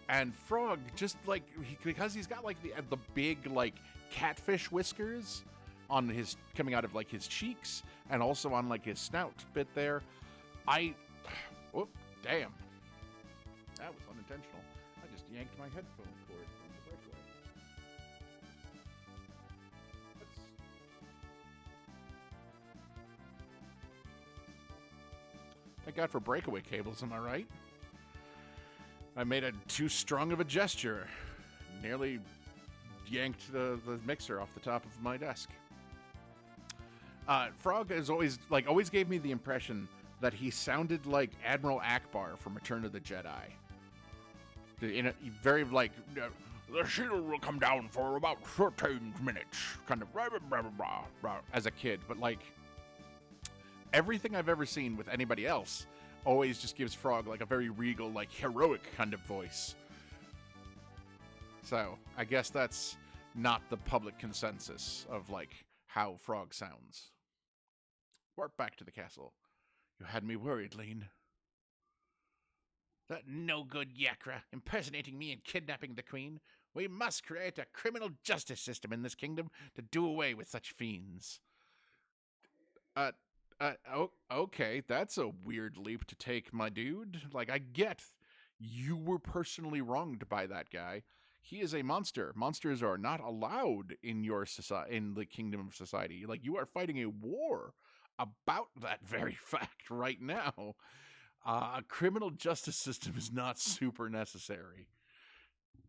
And Frog just like because he's got like the big like catfish whiskers on his coming out of like his cheeks and also on like his snout bit there. Whoop, damn. That was unintentional. I just yanked my headphone cord from the breakaway. Thank God for breakaway cables, am I right? I made too strong of a gesture. Nearly yanked the mixer off the top of my desk. Frog is always gave me the impression that he sounded like Admiral Akbar from Return of the Jedi. In a very like, the shield will come down for about 13 minutes, kind of blah, blah, blah, blah, blah, as a kid. But like, everything I've ever seen with anybody else always just gives Frog like a very regal, like heroic kind of voice. So I guess that's not the public consensus of like how Frog sounds. Warp back to the castle. You had me worried, Lean. That no-good Yakra impersonating me and kidnapping the queen. We must create a criminal justice system in this kingdom to do away with such fiends. Okay, that's a weird leap to take, my dude. Like, I get you were personally wronged by that guy. He is a monster. Monsters are not allowed in your society, in the kingdom of society. Like, you are fighting a war about that very fact right now. A criminal justice system is not super necessary.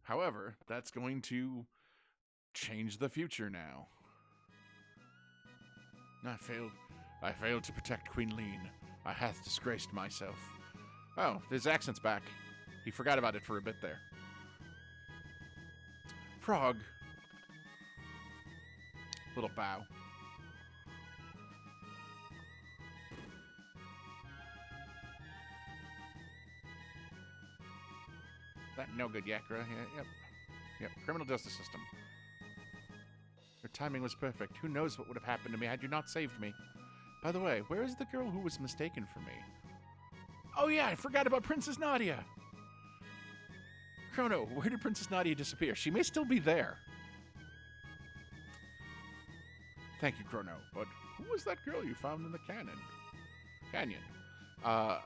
However, that's going to change the future now. I failed to protect Queen Lean. I hath disgraced myself. Oh, his accent's back. He forgot about it for a bit there. Frog. Little bow. That no good Yakra. Yeah, yep. Criminal justice system. Your timing was perfect. Who knows what would have happened to me had you not saved me? By the way, where is the girl who was mistaken for me? Oh yeah, I forgot about Princess Nadia. Chrono, where did Princess Nadia disappear? She may still be there. Thank you, Chrono. But who was that girl you found in the canyon? Well,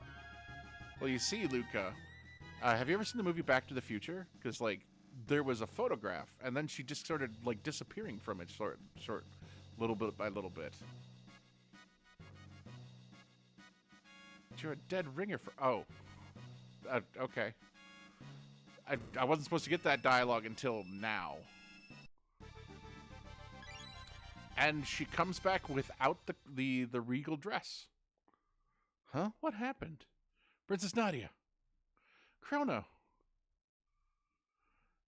you see, Luca, have you ever seen the movie Back to the Future? Because, like, there was a photograph, and then she just started, like, disappearing from it, little bit by little bit. You're a dead ringer for... Oh. Okay. I wasn't supposed to get that dialogue until now. And she comes back without the regal dress. Huh? What happened? Princess Nadia. Chrono.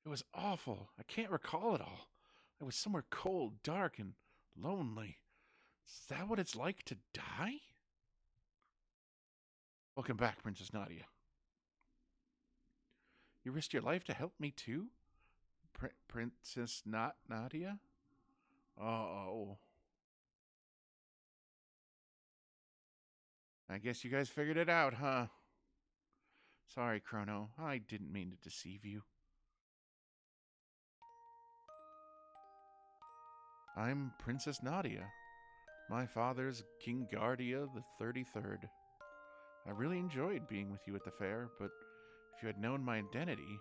It was awful. I can't recall it all. I was somewhere cold, dark, and lonely. Is that what it's like to die? Welcome back, Princess Nadia. You risked your life to help me too? Princess Nadia? Uh-oh. I guess you guys figured it out, huh? Sorry, Chrono. I didn't mean to deceive you. I'm Princess Nadia. My father's King Guardia the 33rd. I really enjoyed being with you at the fair, but if you had known my identity...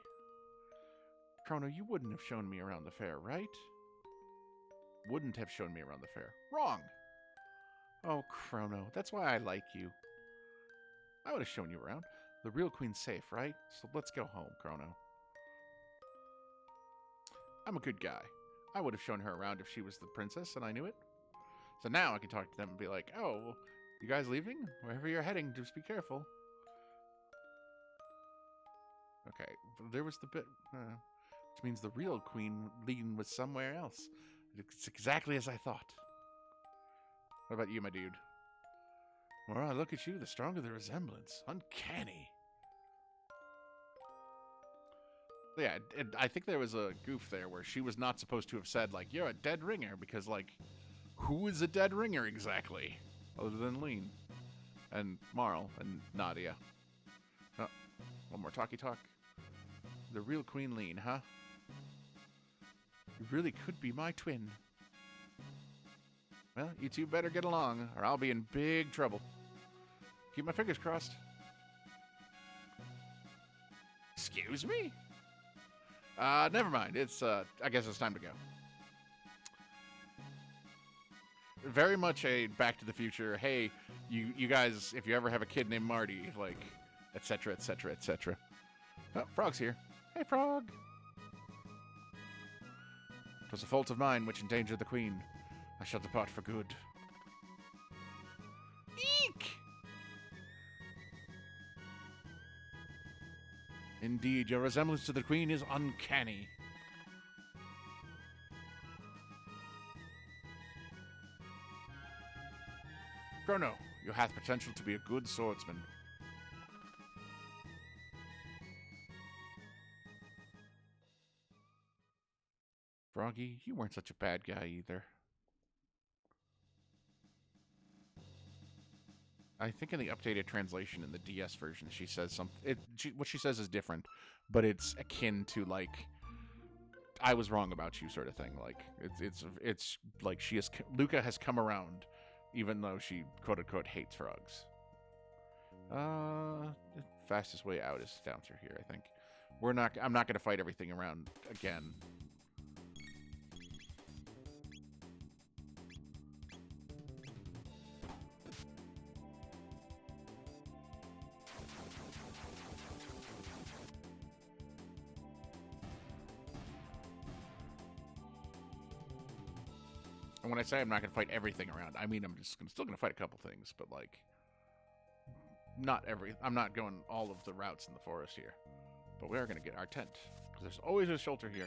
Chrono, you wouldn't have shown me around the fair, right? Wouldn't have shown me around the fair. Wrong! Oh, Chrono, that's why I like you. I would have shown you around. The real queen's safe, right? So let's go home, Chrono. I'm a good guy. I would have shown her around if she was the princess and I knew it. So now I can talk to them and be like, oh, well, you guys leaving? Wherever you're heading, just be careful. Okay, there was the bit... Which means the real Queen Lean was somewhere else. It's exactly as I thought. What about you, my dude? The more I look at you, the stronger the resemblance. Uncanny. Yeah, I think there was a goof there where she was not supposed to have said, like, you're a dead ringer, because, like, who is a dead ringer exactly? Other than Lean. And Marl and Nadia. Oh, one more talky talk. The real Queen Lean, huh? You really could be my twin. Well, you two better get along, or I'll be in big trouble. Keep my fingers crossed. Excuse me? Never mind. It's, I guess it's time to go. Very much a Back to the Future, hey, you guys, if you ever have a kid named Marty, like, etc., etc., etc. Oh, Frog's here. Hey, Frog. 'Twas a fault of mine which endangered the Queen. I shall depart for good. Eek! Indeed, your resemblance to the Queen is uncanny. Chrono, you hath potential to be a good swordsman. Froggy, you weren't such a bad guy either. I think in the updated translation in the DS version, she says something. What she says is different, but it's akin to like, "I was wrong about you" sort of thing. Like it's like Luca has come around, even though she quote unquote hates frogs. The fastest way out is down through here. I think I'm not gonna fight everything around again. And when I say I'm not going to fight everything around, I mean I'm still going to fight a couple things, but like I'm not going all of the routes in the forest here. But we are going to get our tent, because there's always a shelter here.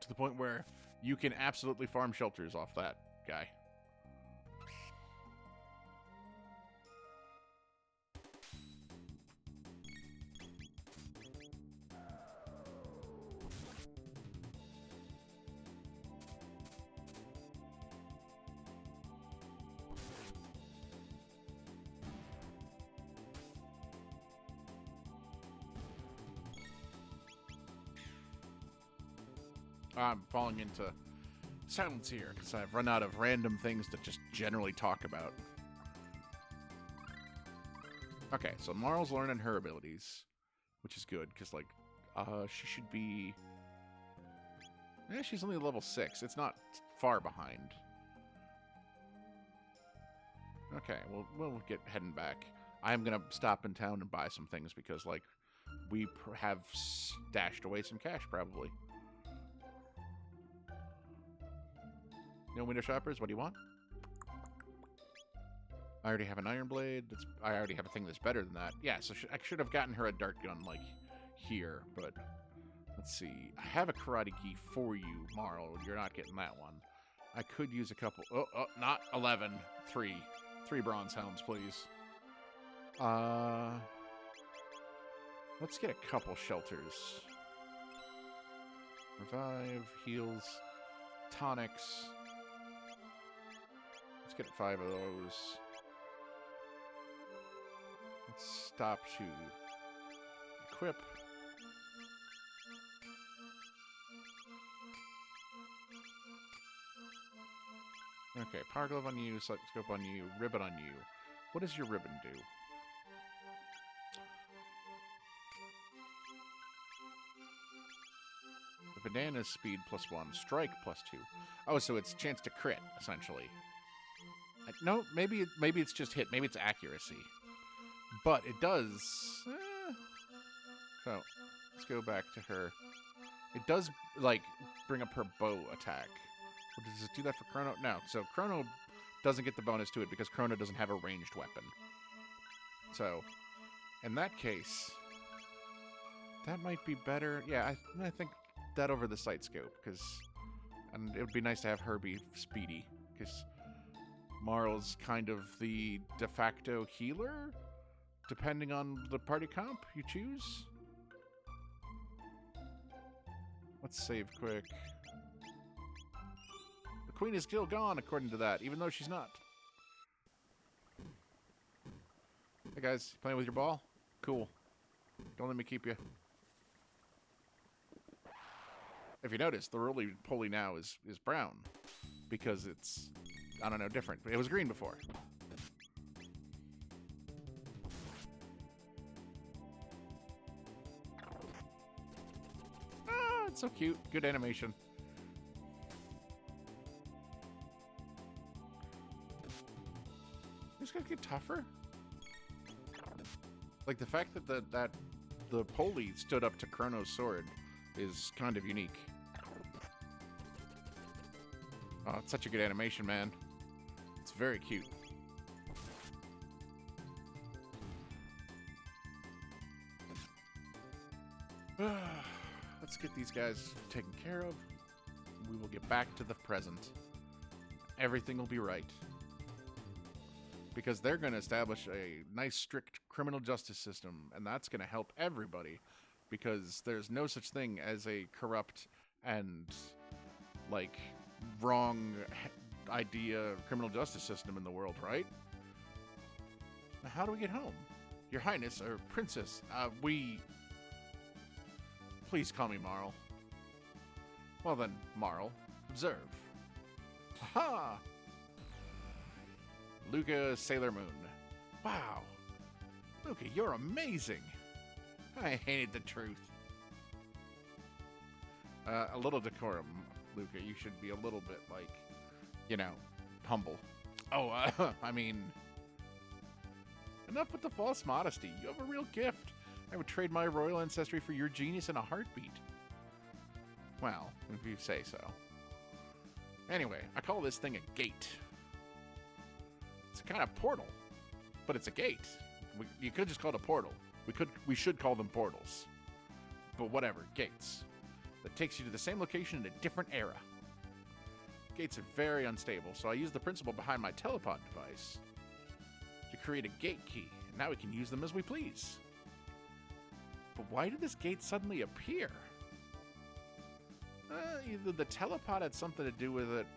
To the point where you can absolutely farm shelters off that guy. I'm falling into silence here because I've run out of random things to just generally talk about. Okay, so Marl's learning her abilities, which is good because, like, she should be. Yeah, she's only level 6. It's not far behind. Okay, well, we'll get heading back. I am gonna stop in town and buy some things because, like, we have stashed away some cash probably. No window shoppers. What do you want? I already have an iron blade. I already have a thing that's better than that. Yeah, so I should have gotten her a dart gun, like, here, but let's see. I have a karate gi for you, Marl. You're not getting that one. I could use a couple. Oh, not 11. 3. 3 bronze helms, please. Let's get a couple shelters. Revive, heals, tonics. Let's get 5 of those. Let's stop to equip. Okay, power glove on you, select scope on you, ribbon on you. What does your ribbon do? The banana's speed +1, strike +2. Oh, so it's chance to crit, essentially. No, maybe it's just hit. Maybe it's accuracy. But it does. So let's go back to her. It does, like, bring up her bow attack. Does it do that for Chrono? No. So Chrono doesn't get the bonus to it because Chrono doesn't have a ranged weapon. So in that case, That might be better. Yeah, I think that over the sight scope, because it would be nice to have her be speedy, because Marl's kind of the de facto healer, depending on the party comp you choose. Let's save quick. The queen is still gone, according to that, even though she's not. Hey guys, playing with your ball? Cool. Don't let me keep you. If you notice, the roly-poly now is brown. Because it's, I don't know, different. It was green before. Ah, it's so cute. Good animation. It's gonna get tougher. Like the fact that the Poli stood up to Chrono's sword is kind of unique. Oh, it's such a good animation, man. It's very cute. Let's get these guys taken care of. We will get back to the present. Everything will be right. Because they're going to establish a nice, strict criminal justice system, and that's going to help everybody. Because there's no such thing as a corrupt and, like, wrong idea criminal justice system in the world, right? Now, how do we get home? Your Highness, or Princess, Please call me Marl. Well then, Marl, observe. Aha! Luca Sailor Moon. Wow. Luca, you're amazing. I hated the truth. A little decorum, Luca. You should be a little bit, like, you know, humble. Oh, I mean, enough with the false modesty. You have a real gift. I would trade my royal ancestry for your genius in a heartbeat. Well, if you say so. Anyway, I call this thing a gate. It's a kind of portal, but it's a gate. You could just call it a portal. We should call them portals. But whatever, gates. That takes you to the same location in a different era. Gates are very unstable, so I use the principle behind my telepod device to create a gate key, and now we can use them as we please. But why did this gate suddenly appear? Either the telepod had something to do with it,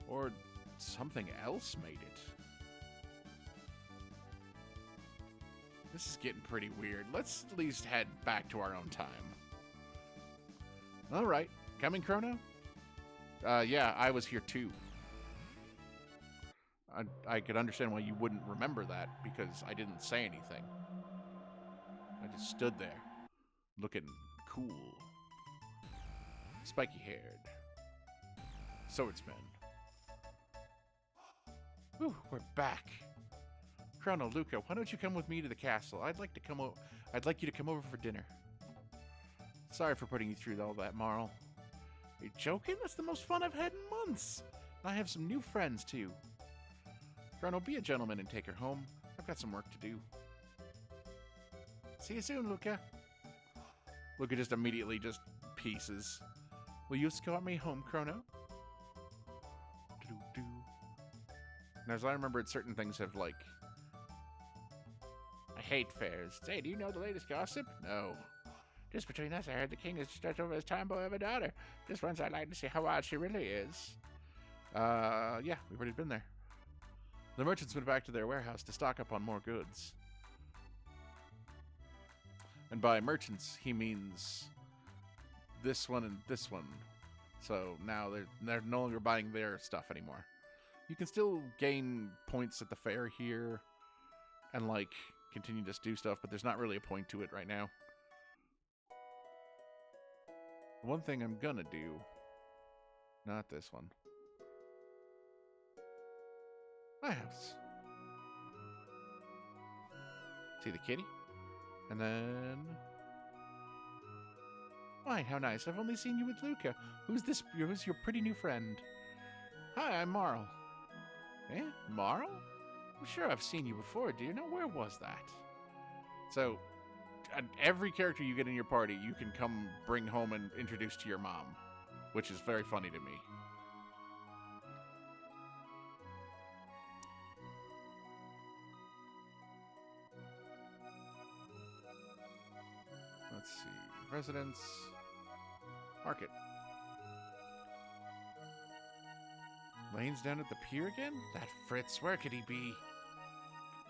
or something else made it. This is getting pretty weird. Let's at least head back to our own time. Alright. Coming, Chrono? Yeah, I was here too. I could understand why you wouldn't remember that, because I didn't say anything. I just stood there, looking cool. Spiky-haired. Swordsman. Whew, we're back. Chrono, Luca, why don't you come with me to the castle? I'd like you to come over for dinner. Sorry for putting you through all that, Marl. Are you joking? That's the most fun I've had in months. And I have some new friends, too. Chrono, be a gentleman and take her home. I've got some work to do. See you soon, Luca. Luca just immediately just pieces. Will you escort me home, Chrono? And as I remembered, certain things have, like... I hate fairs. Say, do you know the latest gossip? No. Just between us, I heard the king has stretched over his tomboy of a daughter. Just once I'd like to see how wild she really is. Yeah, we've already been there. The merchants went back to their warehouse to stock up on more goods. And by merchants, he means this one and this one. So now they're no longer buying their stuff anymore. You can still gain points at the fair here and, like, continue to do stuff, but there's not really a point to it right now. One thing I'm gonna do, not this one. My house. See the kitty? And then... Why, how nice. I've only seen you with Luca. Who's your pretty new friend? Hi, I'm Marl. Eh? Marl? I'm sure I've seen you before, dear. Now, where was that? So, every character you get in your party, you can come bring home and introduce to your mom, which is very funny to me. Let's see. Residence. Market. Lane's down at the pier again? That Fritz, where could he be?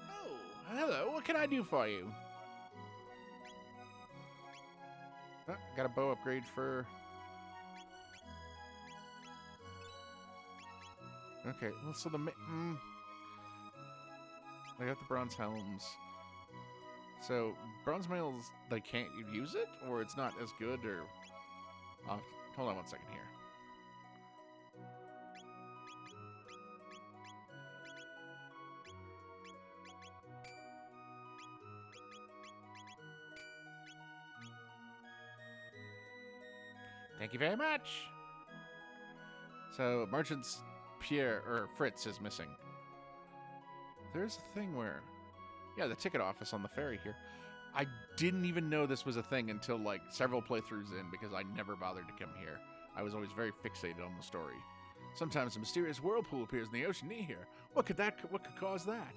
Oh, hello. What can I do for you? Got a bow upgrade for... Okay, well, so the... I got the bronze helms. So, bronze mails, they can't use it? Or it's not as good, or... hold on one second here. Thank you very much. So, Merchant's Fritz is missing. There's a thing where... Yeah, the ticket office on the ferry here. I didn't even know this was a thing until, like, several playthroughs in, because I never bothered to come here. I was always very fixated on the story. Sometimes a mysterious whirlpool appears in the ocean near here. What could cause that?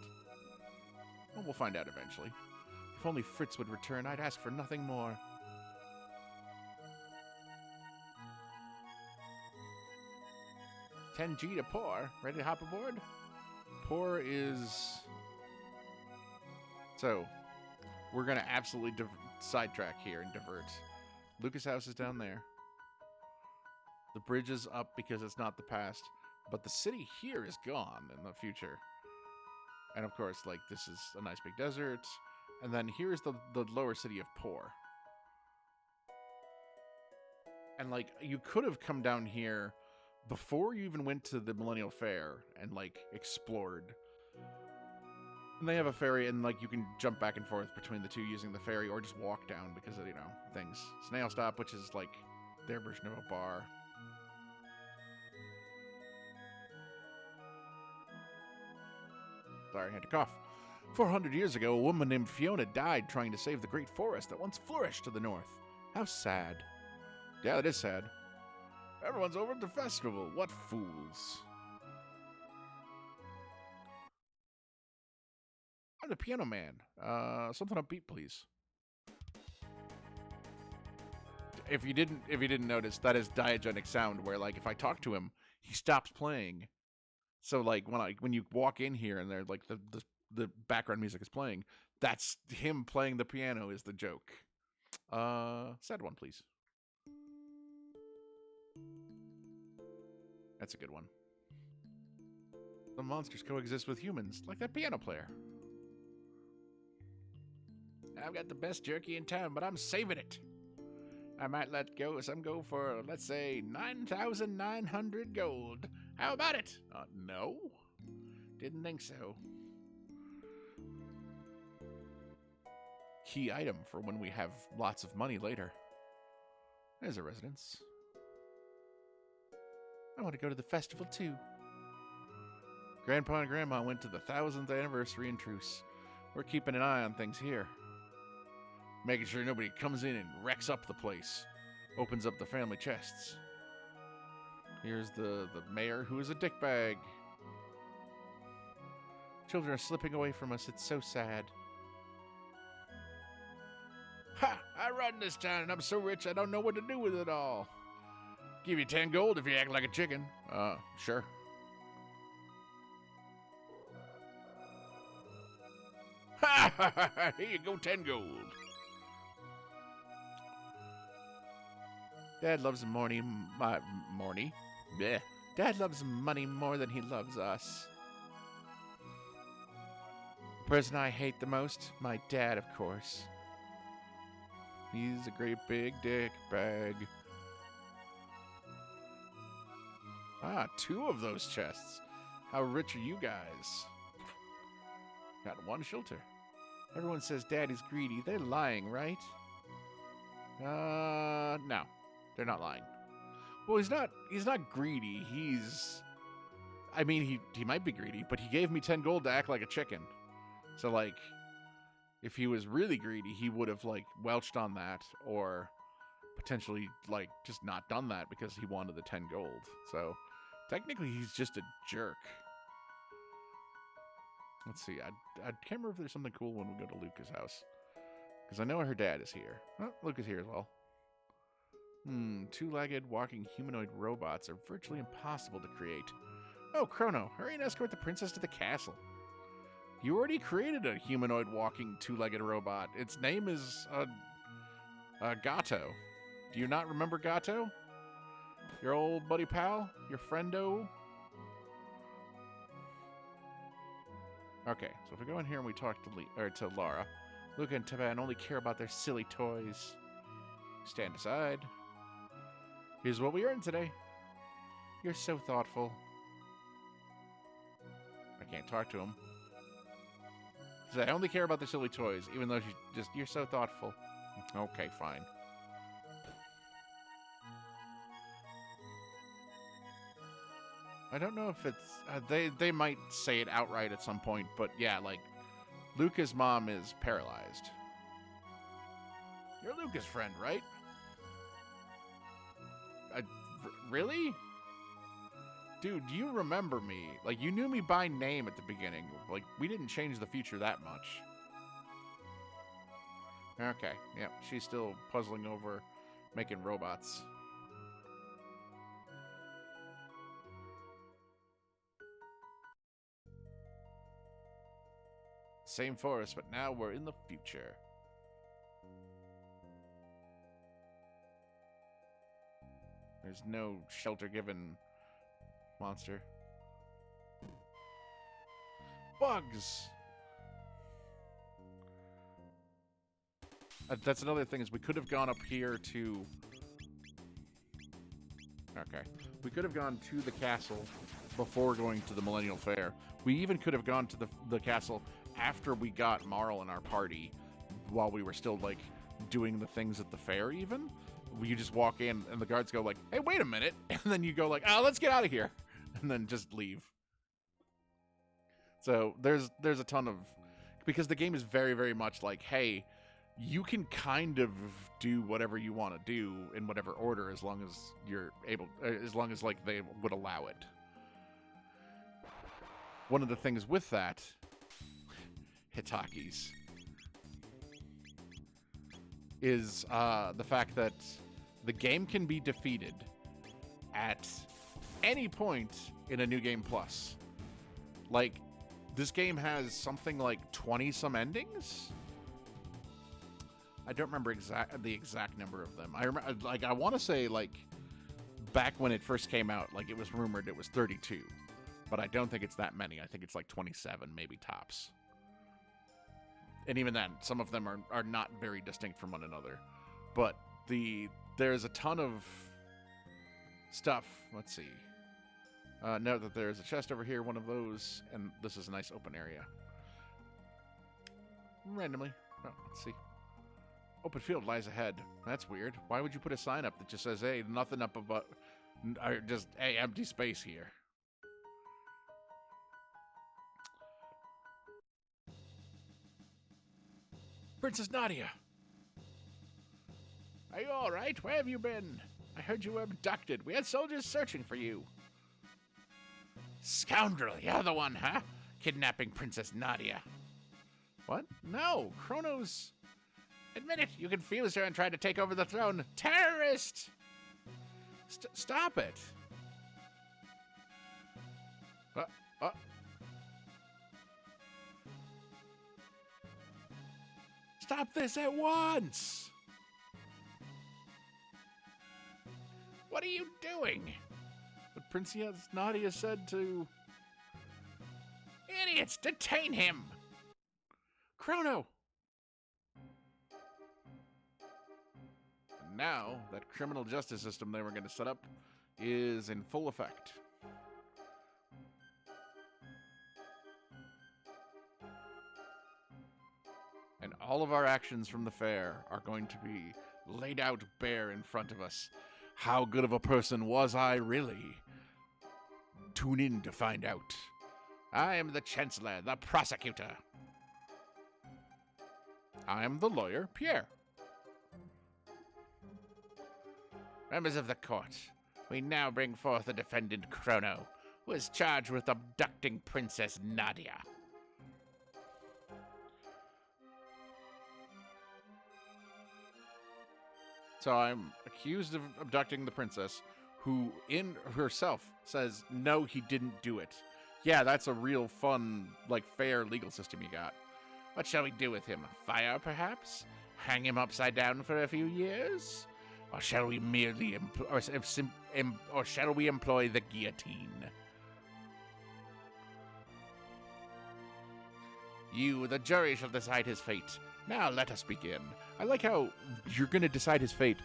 Well, we'll find out eventually. If only Fritz would return, I'd ask for nothing more. $10G to Pour. Ready to hop aboard? Pour is... So, we're going to absolutely sidetrack here and divert. Lucas House is down there. The bridge is up because it's not the past. But the city here is gone in the future. And of course, like, this is a nice big desert. And then here's the lower city of Pour. And, like, you could have come down here before you even went to the Millennial Fair and, like, explored. And they have a ferry, and, like, you can jump back and forth between the two using the ferry, or just walk down because of, you know, things. Snail Stop, which is, like, their version of a bar. Sorry, I had to cough. 400 years ago, a woman named Fiona died trying to save the great forest that once flourished to the north. How sad. Yeah, that is sad. Everyone's over at the festival. What fools. I'm the piano man. Something upbeat, please. If you didn't notice, that is diagenic sound where, like, if I talk to him, he stops playing. So, like, when you walk in here and they're like the background music is playing, that's him playing the piano is the joke. Sad one, please. That's a good one. The monsters coexist with humans, like that piano player. I've got the best jerky in town, but I'm saving it. I might let some go for, let's say, 9,900 gold. How about it? No. Didn't think so. Key item for when we have lots of money later. There's a residence. I want to go to the festival too. Grandpa and Grandma went to the 1000th anniversary in Truce. We're keeping an eye on things here. Making sure nobody comes in and wrecks up the place. Opens up the family chests. Here's the mayor, who is a dickbag. Children are slipping away from us. It's so sad. Ha! I run this town and I'm so rich I don't know what to do with it all. Give you 10 gold if you act like a chicken. Sure. Ha ha ha! Here you go, 10 gold. Dad loves Morny. Yeah. Dad loves money more than he loves us. The person I hate the most? My dad, of course. He's a great big dick bag. Ah, 2 of those chests. How rich are you guys? Got 1 shelter. Everyone says Daddy's greedy. They're lying, right? No. They're not lying. Well, he's not greedy. I mean, he might be greedy, but he gave me 10 gold to act like a chicken. So, like, If he was really greedy, he would have, like, welched on that, or potentially, like, just not done that because he wanted the 10 gold. So, technically, he's just a jerk. Let's see. I can't remember if there's something cool when we go to Luca's house. Because I know her dad is here. Oh, Luca's here as well. Two-legged walking humanoid robots are virtually impossible to create. Oh, Chrono, hurry and escort the princess to the castle. You already created a humanoid walking two-legged robot. Its name is, Gato. Do you not remember Gato? Your old buddy pal? Your friendo? Okay, so if we go in here and we talk to Lara, Luca and Taban only care about their silly toys. Stand aside. Here's what we earned today. You're so thoughtful. I can't talk to him. So I only care about the silly toys, even though you're so thoughtful. Okay, fine. I don't know if it's... they might say it outright at some point, but yeah, like, Luca's mom is paralyzed. You're Luca's friend, right? Really? Dude, you remember me. Like, you knew me by name at the beginning. Like, we didn't change the future that much. Okay, yep, she's still puzzling over making robots. Same forest, but now we're in the future. There's no shelter given monster. Bugs! That's another thing, is we could have gone up here to... Okay. We could have gone to the castle before going to the Millennial Fair. We even could have gone to the castle after we got Marl in our party, while we were still, like, doing the things at the fair even. You just walk in and the guards go like, hey, wait a minute. And then you go like, oh, let's get out of here. And then just leave. So there's a ton of... Because the game is very, very much like, hey, you can kind of do whatever you want to do in whatever order as long as you're able... As long as, like, they would allow it. One of the things with that... Hitakis... is the fact that the game can be defeated at any point in a New Game Plus. Like, this game has something like 20-some endings? I don't remember the exact number of them. I remember, like, I want to say, like, back when it first came out, like, it was rumored it was 32. But I don't think it's that many. I think it's like 27, maybe tops. And even then, some of them are not very distinct from one another. But there's a ton of stuff. Let's see. Note that there's a chest over here, one of those, and this is a nice open area. Randomly. Oh, let's see. Open field lies ahead. That's weird. Why would you put a sign up that just says, hey, nothing up above, or just, hey, empty space here? Princess Nadia! Are you all right? Where have you been? I heard you were abducted. We had soldiers searching for you. Scoundrel, you're the one, huh? Kidnapping Princess Nadia. What? No, Chrono's... Admit it, you confused her and tried to take over the throne. Terrorist! Stop it. Stop this at once! What are you doing? But Princess Nadia said to... Idiots, detain him! Chrono! And now, that criminal justice system they were going to set up is in full effect. And all of our actions from the fair are going to be laid out bare in front of us. How good of a person was I, really? Tune in to find out. I am the Chancellor, the Prosecutor. I am the lawyer, Pierre. Members of the court, we now bring forth the defendant Chrono, who is charged with abducting Princess Nadia. So I'm accused of abducting the princess, who in herself says, no, he didn't do it. Yeah, that's a real fun, fair legal system you got. What shall we do with him? Fire, perhaps? Hang him upside down for a few years? Or shall we merely or shall we employ the guillotine? You, the jury, shall decide his fate. Now let us begin. I like how you're going to decide his fate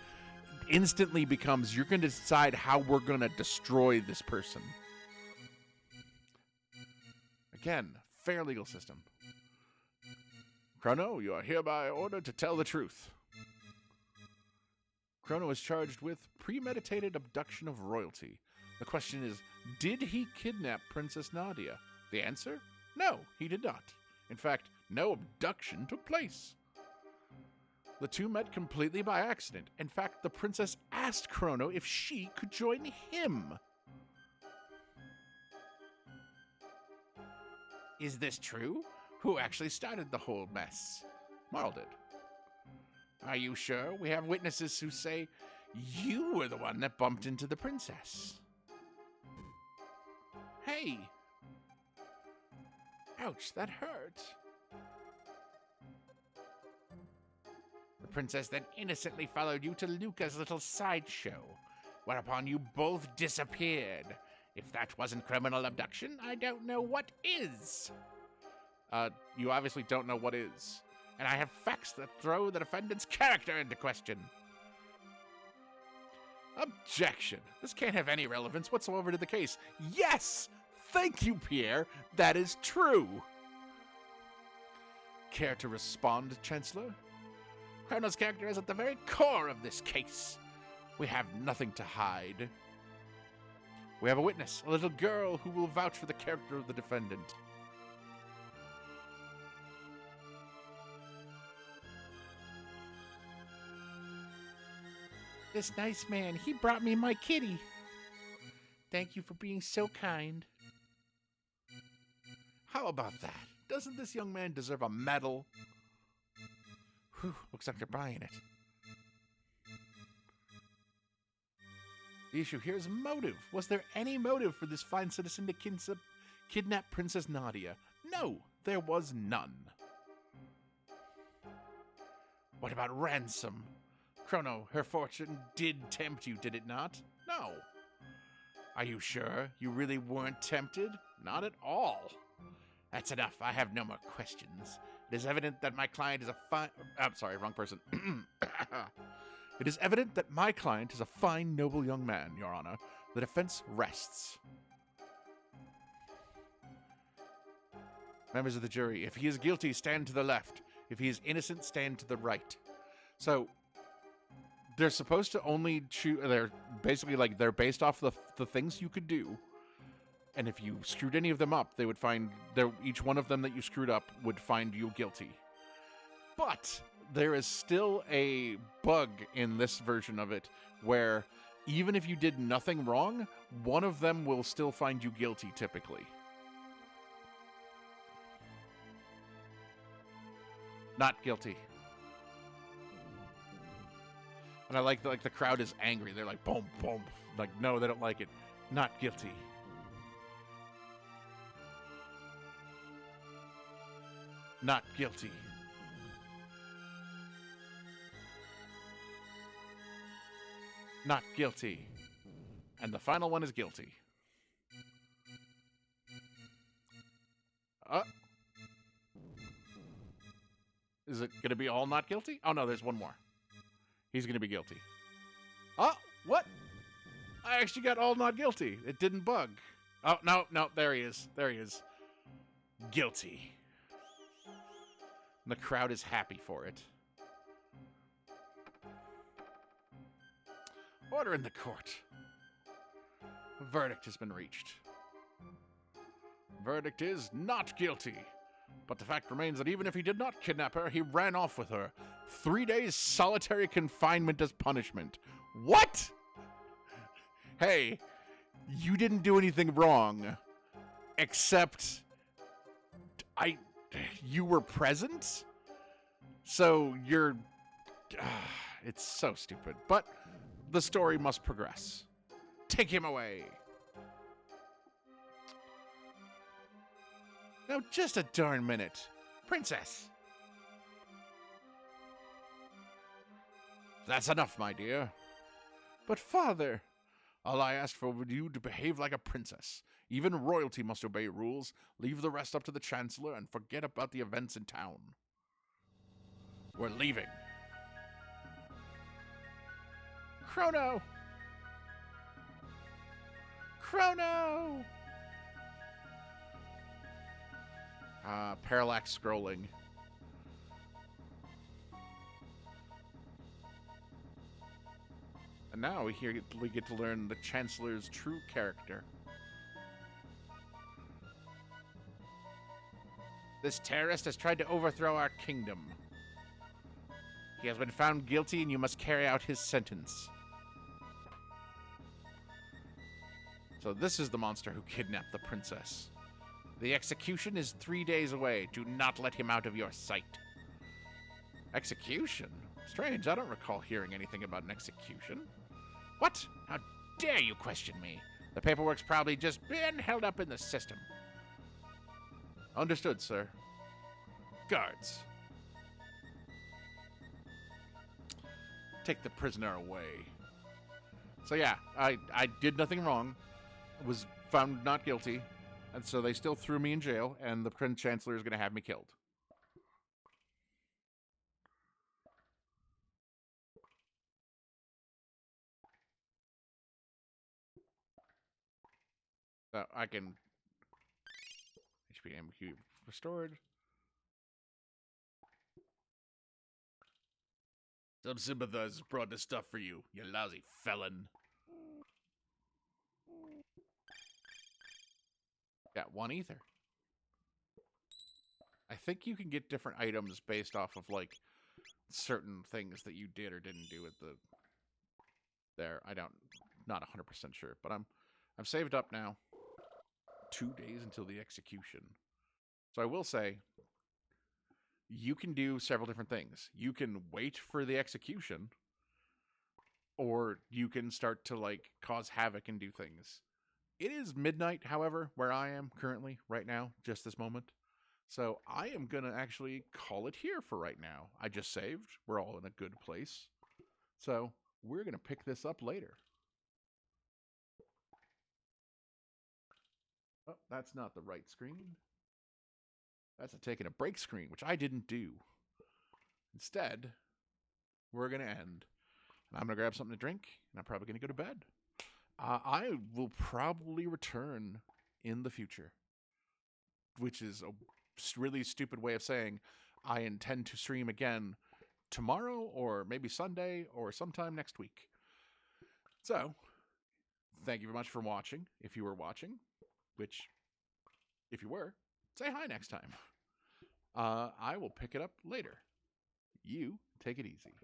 instantly becomes you're going to decide how we're going to destroy this person. Again, fair legal system. Chrono, you are hereby ordered to tell the truth. Chrono is charged with premeditated abduction of royalty. The question is, did he kidnap Princess Nadia? The answer? No, he did not. In fact, no abduction took place. The two met completely by accident. In fact, the princess asked Chrono if she could join him. Is this true? Who actually started the whole mess? Marl did. Are you sure? We have witnesses who say you were the one that bumped into the princess. Hey! Ouch, that hurt. The princess then innocently followed you to Luca's little sideshow, whereupon you both disappeared. If that wasn't criminal abduction, I don't know what is. You obviously don't know what is. And I have facts that throw the defendant's character into question. Objection. This can't have any relevance whatsoever to the case. Yes! Thank you, Pierre. That is true. Care to respond, Chancellor? Chrono's character is at the very core of this case. We have nothing to hide. We have a witness, a little girl who will vouch for the character of the defendant. This nice man, he brought me my kitty. Thank you for being so kind. How about that? Doesn't this young man deserve a medal? Whew, looks like they're buying it. The issue here is motive. Was there any motive for this fine citizen to kidnap Princess Nadia? No, there was none. What about ransom? Chrono, her fortune did tempt you, did it not? No. Are you sure you really weren't tempted? Not at all. That's enough. I have no more questions. It is evident that my client is a fine... I'm sorry, wrong person. It is evident that my client is a fine, noble young man, Your Honor. The defense rests. Members of the jury, if he is guilty, stand to the left. If he is innocent, stand to the right. So, they're supposed to only choose... They're basically they're based off the things you could do. And if you screwed any of them up, they would find... Each one of them that you screwed up would find you guilty. But there is still a bug in this version of it where even if you did nothing wrong, one of them will still find you guilty, typically. Not guilty. And I like the crowd is angry. They're like, boom, boom. Like, no, they don't like it. Not guilty. Not guilty. Not guilty. And the final one is guilty. Is it going to be all not guilty? Oh, no, there's one more. He's going to be guilty. Oh, what? I actually got all not guilty. It didn't bug. Oh, no, there he is. There he is. Guilty. And the crowd is happy for it. Order in the court. A verdict has been reached. Verdict is not guilty. But the fact remains that even if he did not kidnap her, he ran off with her. 3 days solitary confinement as punishment. What? Hey, you didn't do anything wrong. Except you were present? So you're... it's so stupid. But the story must progress. Take him away. Now, just a darn minute. Princess. That's enough, my dear. But, father, all I asked for was you to behave like a princess. Even royalty must obey rules. Leave the rest up to the Chancellor and forget about the events in town. We're leaving. Chrono! Chrono! Parallax scrolling. And now we get to learn the Chancellor's true character. This terrorist has tried to overthrow our kingdom. He has been found guilty and you must carry out his sentence. So this is the monster who kidnapped the princess. The execution is 3 days away. Do not let him out of your sight. Execution? Strange, I don't recall hearing anything about an execution. What? How dare you question me? The paperwork's probably just been held up in the system. Understood, sir. Guards. Take the prisoner away. So yeah, I did nothing wrong. Was found not guilty. And so they still threw me in jail, and the Prince Chancellor is going to have me killed. So I can... HP MQ restored. Some sympathizers brought this stuff for you, you lousy felon. Got 1 ether. I think you can get different items based off of, like, certain things that you did or didn't do at the... There, not 100% sure, but I'm saved up now. 2 days until the execution. So I will say, you can do several different things. You can wait for the execution, or you can start to, like, cause havoc and do things. It is midnight, however, where I am currently, right now, just this moment. So I am going to actually call it here for right now. I just saved. We're all in a good place. So we're going to pick this up later. Oh, that's not the right screen. That's a taking a break screen, which I didn't do. Instead, we're going to end. And I'm going to grab something to drink, and I'm probably going to go to bed. I will probably return in the future, which is a really stupid way of saying I intend to stream again tomorrow or maybe Sunday or sometime next week. So, thank you very much for watching. If you were watching, which, if you were, say hi next time. I will pick it up later. You take it easy.